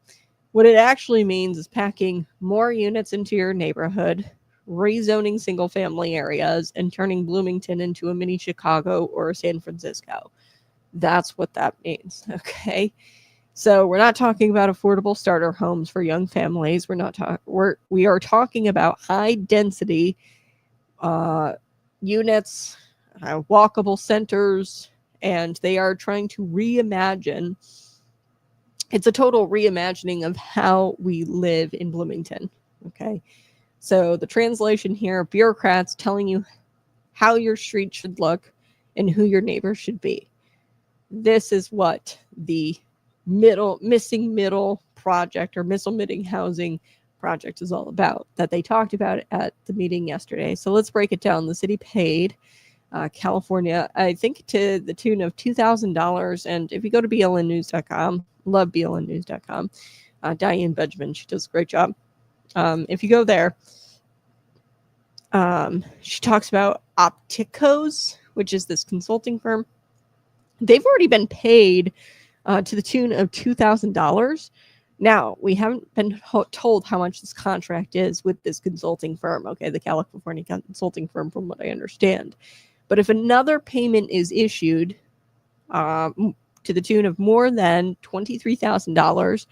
What it actually means is packing more units into your neighborhood, rezoning single family areas, and turning Bloomington into a mini Chicago or San Francisco. That's what that means, okay? So we're not talking about affordable starter homes for young families. We are talking about high density units, walkable centers, and they are trying to reimagine. It's a total reimagining of how we live in Bloomington. Okay. So the translation here, bureaucrats telling you how your street should look and who your neighbor should be. This is what the missing middle project, or missing housing project, is all about, that they talked about at the meeting yesterday. So let's break it down. The city paid California, I think, to the tune of $2,000. And if you go to blnnews.com, love blnnews.com, Diane Benjamin, she does a great job. If you go there, she talks about Opticos, which is this consulting firm. They've already been paid to the tune of $2,000. Now, we haven't been told how much this contract is with this consulting firm, okay, the California consulting firm, from what I understand. But if another payment is issued to the tune of more than $23,000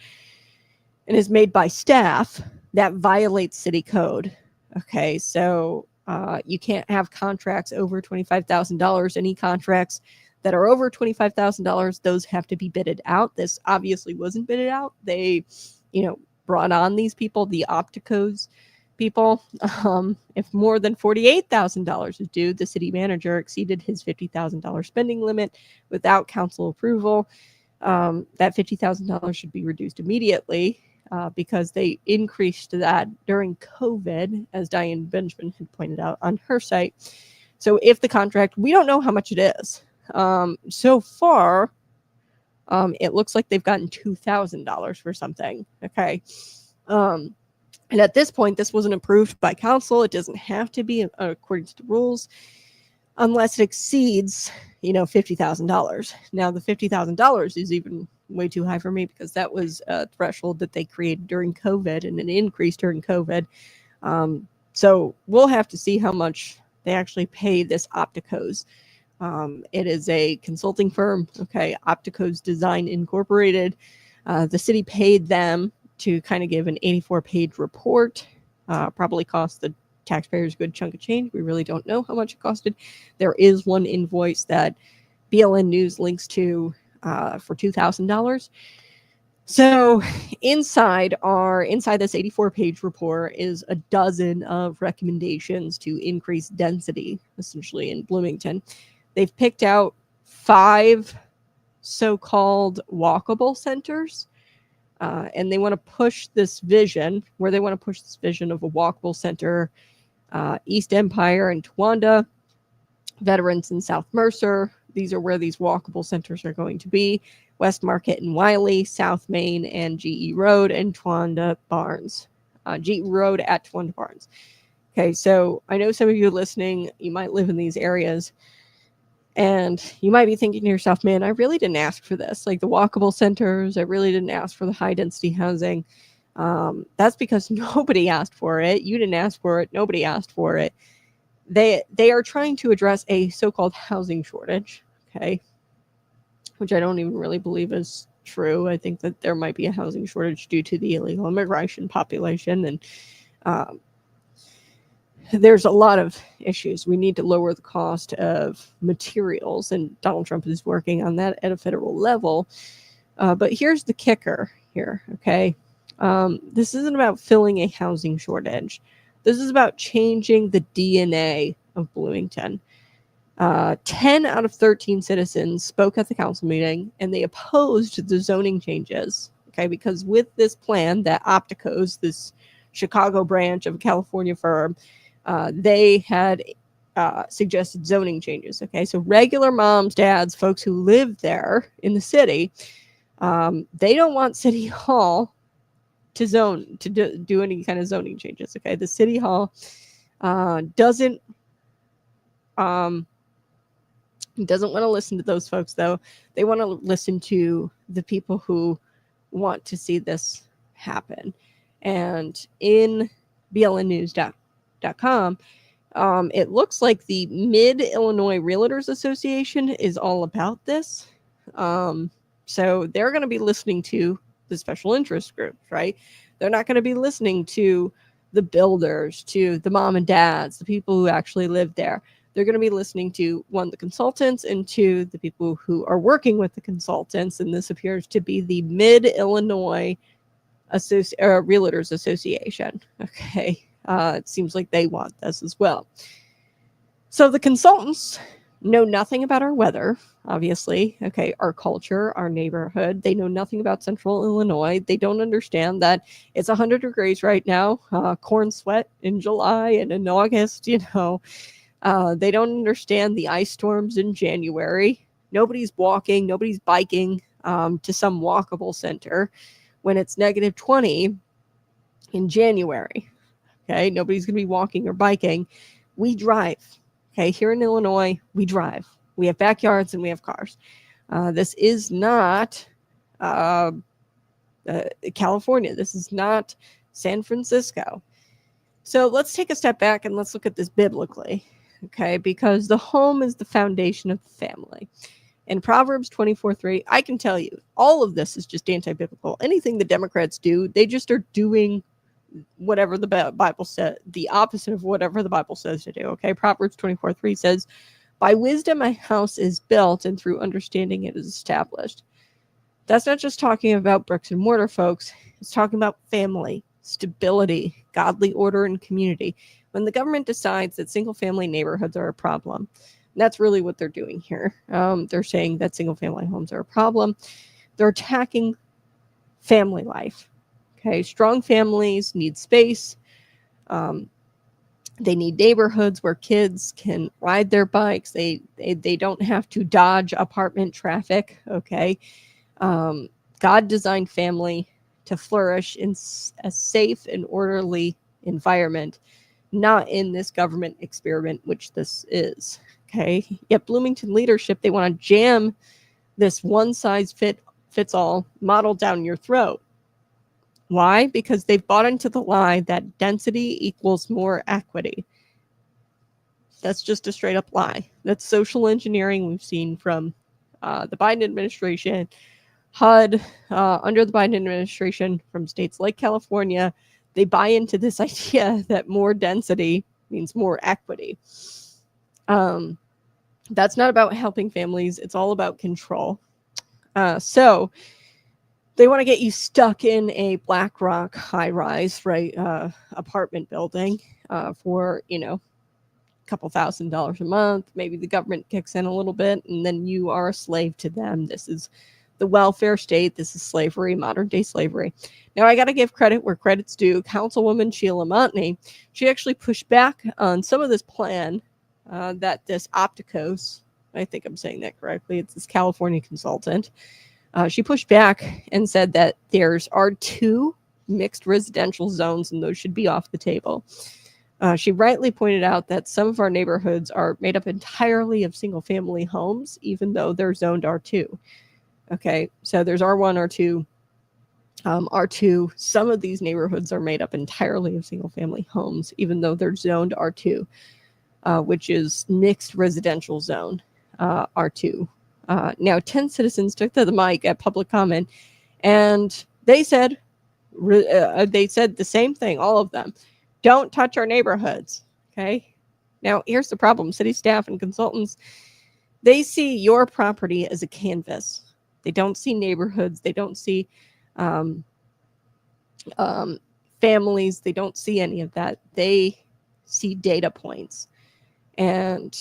and is made by staff, that violates city code. Okay, so you can't have contracts over $25,000. Any contracts that are over $25,000, those have to be bidded out. This obviously wasn't bidded out. They, brought on these people, the Opticos people. If more than $48,000 is due, the city manager exceeded his $50,000 spending limit without council approval. That $50,000 should be reduced immediately because they increased that during COVID, as Diane Benjamin had pointed out on her site. So if the contract, we don't know how much it is. So far, it looks like they've gotten $2,000 for something. Okay. And at this point, this wasn't approved by council. It doesn't have to be according to the rules unless it exceeds, $50,000. Now, the $50,000 is even way too high for me because that was a threshold that they created during COVID and an increase during COVID. So we'll have to see how much they actually pay this Opticos. It is a consulting firm, okay, Opticos Design Incorporated. The city paid them to kind of give an 84-page report, probably cost the taxpayers a good chunk of change. We really don't know how much it costed. There is one invoice that BLN News links to for $2,000. So inside this 84-page report is a dozen of recommendations to increase density, essentially in Bloomington. They've picked out 5 so-called walkable centers. And they want to push this vision of a walkable center, East Empire and Towanda, Veterans in South Mercer. These are where these walkable centers are going to be. West Market and Wiley, South Main and GE Road, and Towanda Barnes. GE Road at Towanda Barnes. Okay, so I know some of you listening, you might live in these areas. And you might be thinking to yourself, man, I really didn't ask for this. Like the walkable centers, I really didn't ask for the high density housing. That's because nobody asked for it. You didn't ask for it. Nobody asked for it. They are trying to address a so-called housing shortage, okay, which I don't even really believe is true. I think that there might be a housing shortage due to the illegal immigration population, and there's a lot of issues. We need to lower the cost of materials, and Donald Trump is working on that at a federal level. But here's the kicker here, okay? This isn't about filling a housing shortage. This is about changing the DNA of Bloomington. 10 out of 13 citizens spoke at the council meeting, and they opposed the zoning changes, okay? Because with this plan that Opticos, this Chicago branch of a California firm, they had suggested zoning changes. Okay, so regular moms, dads, folks who live there in the city, they don't want City Hall to do any kind of zoning changes. Okay, the City Hall doesn't want to listen to those folks, though. They want to listen to the people who want to see this happen. And in blnnews.com, it looks like the Mid-Illinois Realtors Association is all about this. So they're going to be listening to the special interest groups, right? They're not going to be listening to the builders, to the mom and dads, the people who actually live there. They're going to be listening to, one, the consultants, and two, the people who are working with the consultants. And this appears to be the Mid-Illinois Realtors Association. Okay. It seems like they want this as well. So the consultants know nothing about our weather, obviously. Okay, our culture, our neighborhood. They know nothing about Central Illinois. They don't understand that it's 100 degrees right now, corn sweat in July and in August, They don't understand the ice storms in January. Nobody's walking, nobody's biking to some walkable center when it's negative 20 in January. Okay, nobody's going to be walking or biking. We drive. Okay, here in Illinois, we drive. We have backyards and we have cars. This is not California. This is not San Francisco. So let's take a step back and let's look at this biblically, okay? Because the home is the foundation of the family. In Proverbs 24:3, I can tell you, all of this is just anti-biblical. Anything the Democrats do, they just are doing whatever the Bible said, the opposite of whatever the Bible says to do. Okay, Proverbs 24:3 says, "By wisdom a house is built, and through understanding it is established." That's not just talking about bricks and mortar, folks. It's talking about family, stability, godly order, and community. When the government decides that single-family neighborhoods are a problem, that's really what they're doing here. They're saying that single-family homes are a problem. They're attacking family life. Okay, strong families need space. They need neighborhoods where kids can ride their bikes. They don't have to dodge apartment traffic. Okay, God designed family to flourish in a safe and orderly environment, not in this government experiment, which this is. Okay. Yet Bloomington leadership, they want to jam this one size fits all model down your throat. Why? Because they've bought into the lie that density equals more equity. That's just a straight up lie. That's social engineering we've seen from the Biden administration, HUD, under the Biden administration, from states like California. They buy into this idea that more density means more equity. That's not about helping families. It's all about control. So they want to get you stuck in a BlackRock high-rise, right, apartment building for, couple $1,000s a month. Maybe the government kicks in a little bit, and then you are a slave to them. This is the welfare state. This is slavery, modern day slavery. Now, I got to give credit where credit's due. Councilwoman Sheila Montney, she actually pushed back on some of this plan that this Opticos, I think I'm saying that correctly, it's this California consultant, she pushed back and said that there's R2 mixed residential zones, and those should be off the table. She rightly pointed out that some of our neighborhoods are made up entirely of single-family homes, even though they're zoned R2. Okay, so there's R1, R2, R2. Some of these neighborhoods are made up entirely of single-family homes, even though they're zoned R2, which is mixed residential zone, R2. Now, 10 citizens took to the mic at public comment, and they said the same thing, all of them. Don't touch our neighborhoods, okay? Now, here's the problem. City staff and consultants, they see your property as a canvas. They don't see neighborhoods. They don't see families. They don't see any of that. They see data points. And,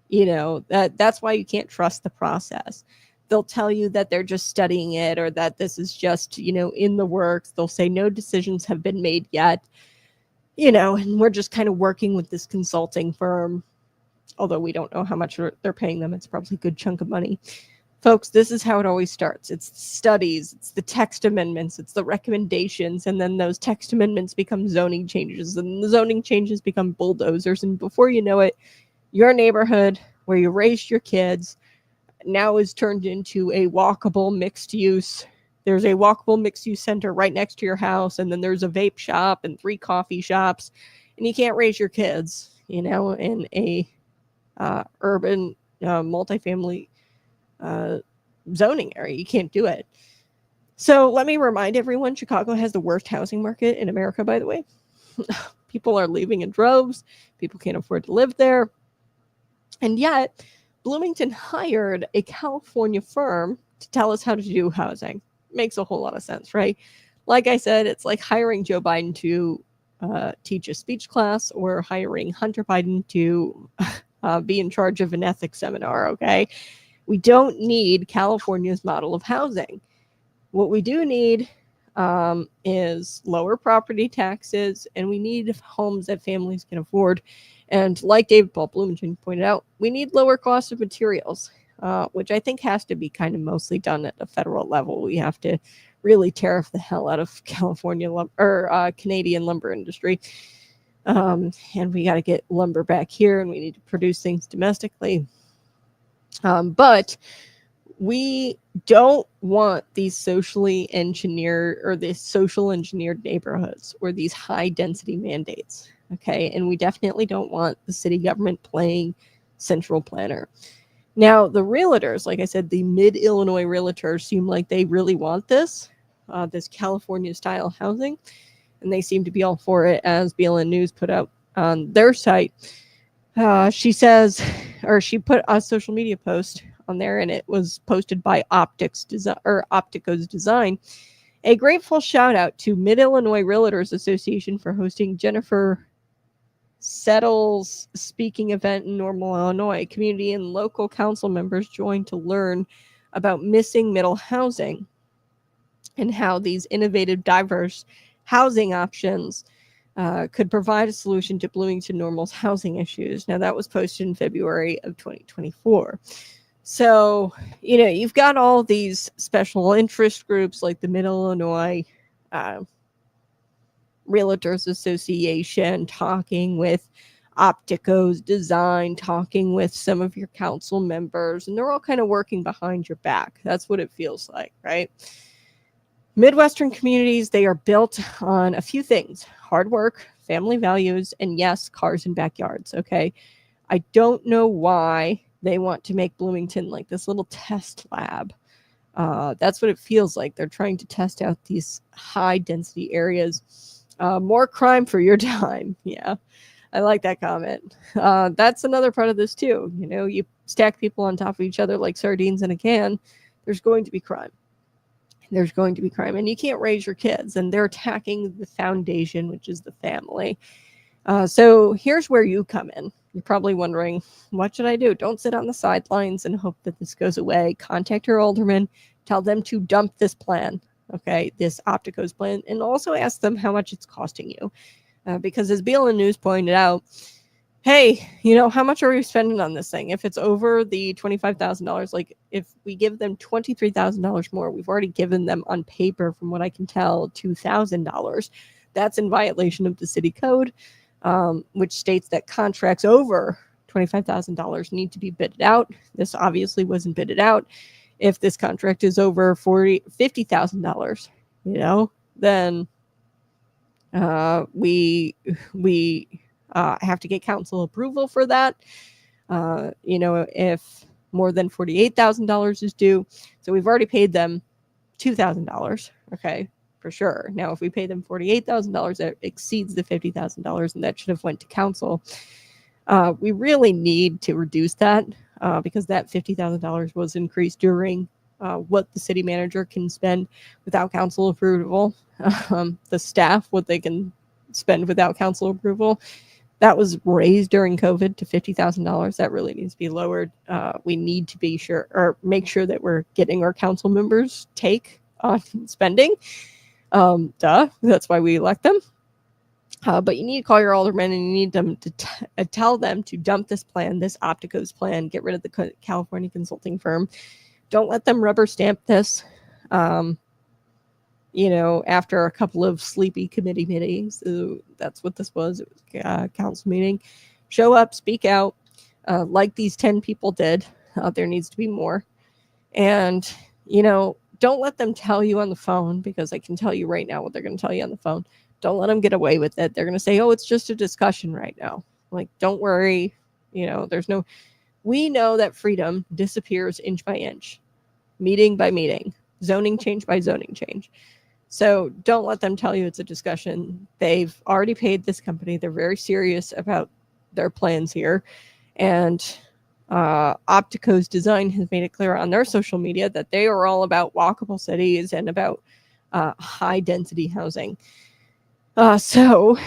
that's why you can't trust the process. They'll tell you that they're just studying it, or that this is just, in the works. They'll say no decisions have been made yet. And we're just kind of working with this consulting firm, although we don't know how much they're paying them. It's probably a good chunk of money. Folks, this is how it always starts. It's the studies, it's the text amendments, it's the recommendations, and then those text amendments become zoning changes, and the zoning changes become bulldozers. And before you know it, your neighborhood where you raised your kids now is turned into a walkable mixed use. There's a walkable mixed-use center right next to your house, and then there's a vape shop and 3 coffee shops, and you can't raise your kids, in a urban multifamily zoning area. You can't do it. So let me remind everyone, Chicago has the worst housing market in America, by the way. People are leaving in droves. People can't afford to live there. And yet, Bloomington hired a California firm to tell us how to do housing. Makes a whole lot of sense, right? Like I said, it's like hiring Joe Biden to teach a speech class, or hiring Hunter Biden to be in charge of an ethics seminar, okay? We don't need California's model of housing. What we do need is lower property taxes, and we need homes that families can afford. And like David Paul Bloomington pointed out, we need lower cost of materials. Which I think has to be kind of mostly done at the federal level. We have to really tariff the hell out of Canadian lumber industry. And we got to get lumber back here, and we need to produce things domestically. But we don't want these socially engineered, or these social engineered neighborhoods, or these high density mandates. Okay. And we definitely don't want the city government playing central planner. Now, the realtors, like I said, the mid-Illinois realtors seem like they really want this California-style housing, and they seem to be all for it, as BLN News put out on their site. She says, or she put a social media post on there, and it was posted by Opticos Design. A grateful shout out to Mid-Illinois Realtors Association for hosting Jennifer Settle's speaking event in Normal, Illinois. Community and local council members joined to learn about missing middle housing and how these innovative, diverse housing options could provide a solution to Bloomington Normal's housing issues. Now, that was posted in February of 2024. So, you've got all these special interest groups like the Mid-Illinois Realtors Association, talking with Optico's Design, talking with some of your council members, and they're all kind of working behind your back. That's what it feels like, right? Midwestern communities, they are built on a few things: hard work, family values, and yes, cars and backyards. Okay. I don't know why they want to make Bloomington like this little test lab. That's what it feels like. They're trying to test out these high density areas. More crime for your time. Yeah, I like that comment. That's another part of this too. You know, you stack people on top of each other like sardines in a can, there's going to be crime. There's going to be crime, and you can't raise your kids, and they're attacking the foundation, which is the family. So here's where you come in. You're probably wondering, what should I do? Don't sit on the sidelines and hope that this goes away. Contact your alderman, tell them to dump this plan, okay, this Optico's plan, and also ask them how much it's costing you. Because as Beal and News pointed out, hey, you know, how much are we spending on this thing? If it's over the $25,000, like if we give them $23,000 more, we've already given them on paper, from what I can tell, $2,000. That's in violation of the city code, which states that contracts over $25,000 need to be bidded out. This obviously wasn't bidded out. If this contract is over $50,000, you know, then we have to get council approval for that. You know, if more than $48,000 is due, so we've already paid them $2,000. Okay, for sure. Now, if we pay them $48,000, that exceeds the $50,000, and that should have went to council. We really need to reduce that because that $50,000 was increased during what the city manager can spend without council approval. The staff, what they can spend without council approval, that was raised during COVID to $50,000. That really needs to be lowered. We need to be sure, or make sure, that we're getting our council members' take on spending. That's why we elect them. But you need to call your aldermen, and you need them to tell them to dump this plan, this Optico's plan, get rid of the California consulting firm. Don't let them rubber stamp this. You know, after a couple of sleepy committee meetings. That's what this was. It was a council meeting. Show up, speak out, like these 10 people did. There needs to be more. And, you know, don't let them tell you on the phone, because I can tell you right now what they're going to tell you on the phone. Don't let them get away with it. They're going to say, oh, it's just a discussion right now. Like, don't worry. You know, we know that freedom disappears inch by inch, meeting by meeting, zoning change by zoning change. So don't let them tell you it's a discussion. They've already paid this company. They're very serious about their plans here. And Optico's Design has made it clear on their social media that they are all about walkable cities and about high density housing. So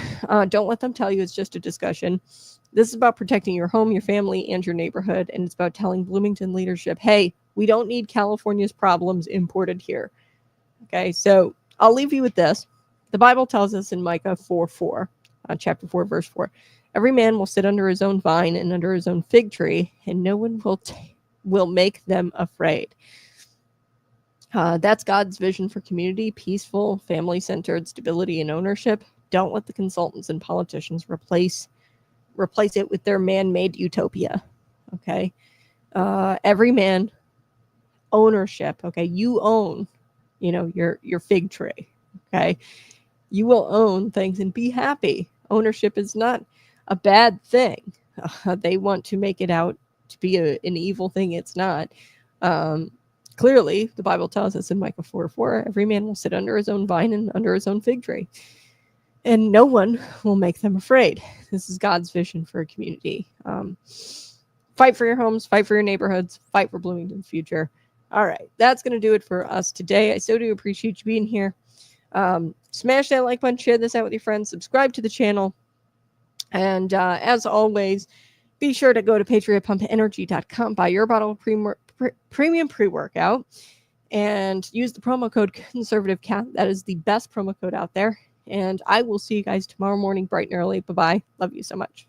don't let them tell you it's just a discussion. This is about protecting your home, your family, and your neighborhood. And it's about telling Bloomington leadership, hey, we don't need California's problems imported here. Okay, so I'll leave you with this. The Bible tells us in Micah 4:4, chapter 4, verse 4, every man will sit under his own vine and under his own fig tree, and no one will make them afraid. That's God's vision for community: peaceful, family-centered stability and ownership. Don't let the consultants and politicians replace it with their man-made utopia. Okay, every man ownership. Okay, you own, you know, your fig tree. Okay, you will own things and be happy. Ownership is not a bad thing. They want to make it out to be an evil thing. It's not. Clearly, the Bible tells us in Micah 4:4, every man will sit under his own vine and under his own fig tree, and no one will make them afraid. This is God's vision for a community. Fight for your homes, fight for your neighborhoods, fight for Bloomington's future. All right, that's going to do it for us today. I so do appreciate you being here. Smash that like button, share this out with your friends, subscribe to the channel, and as always, be sure to go to patriotpumpenergy.com, buy your bottle of premium pre-workout, and use the promo code ConservativeCat. That is the best promo code out there. And I will see you guys tomorrow morning, bright and early. Bye-bye. Love you so much.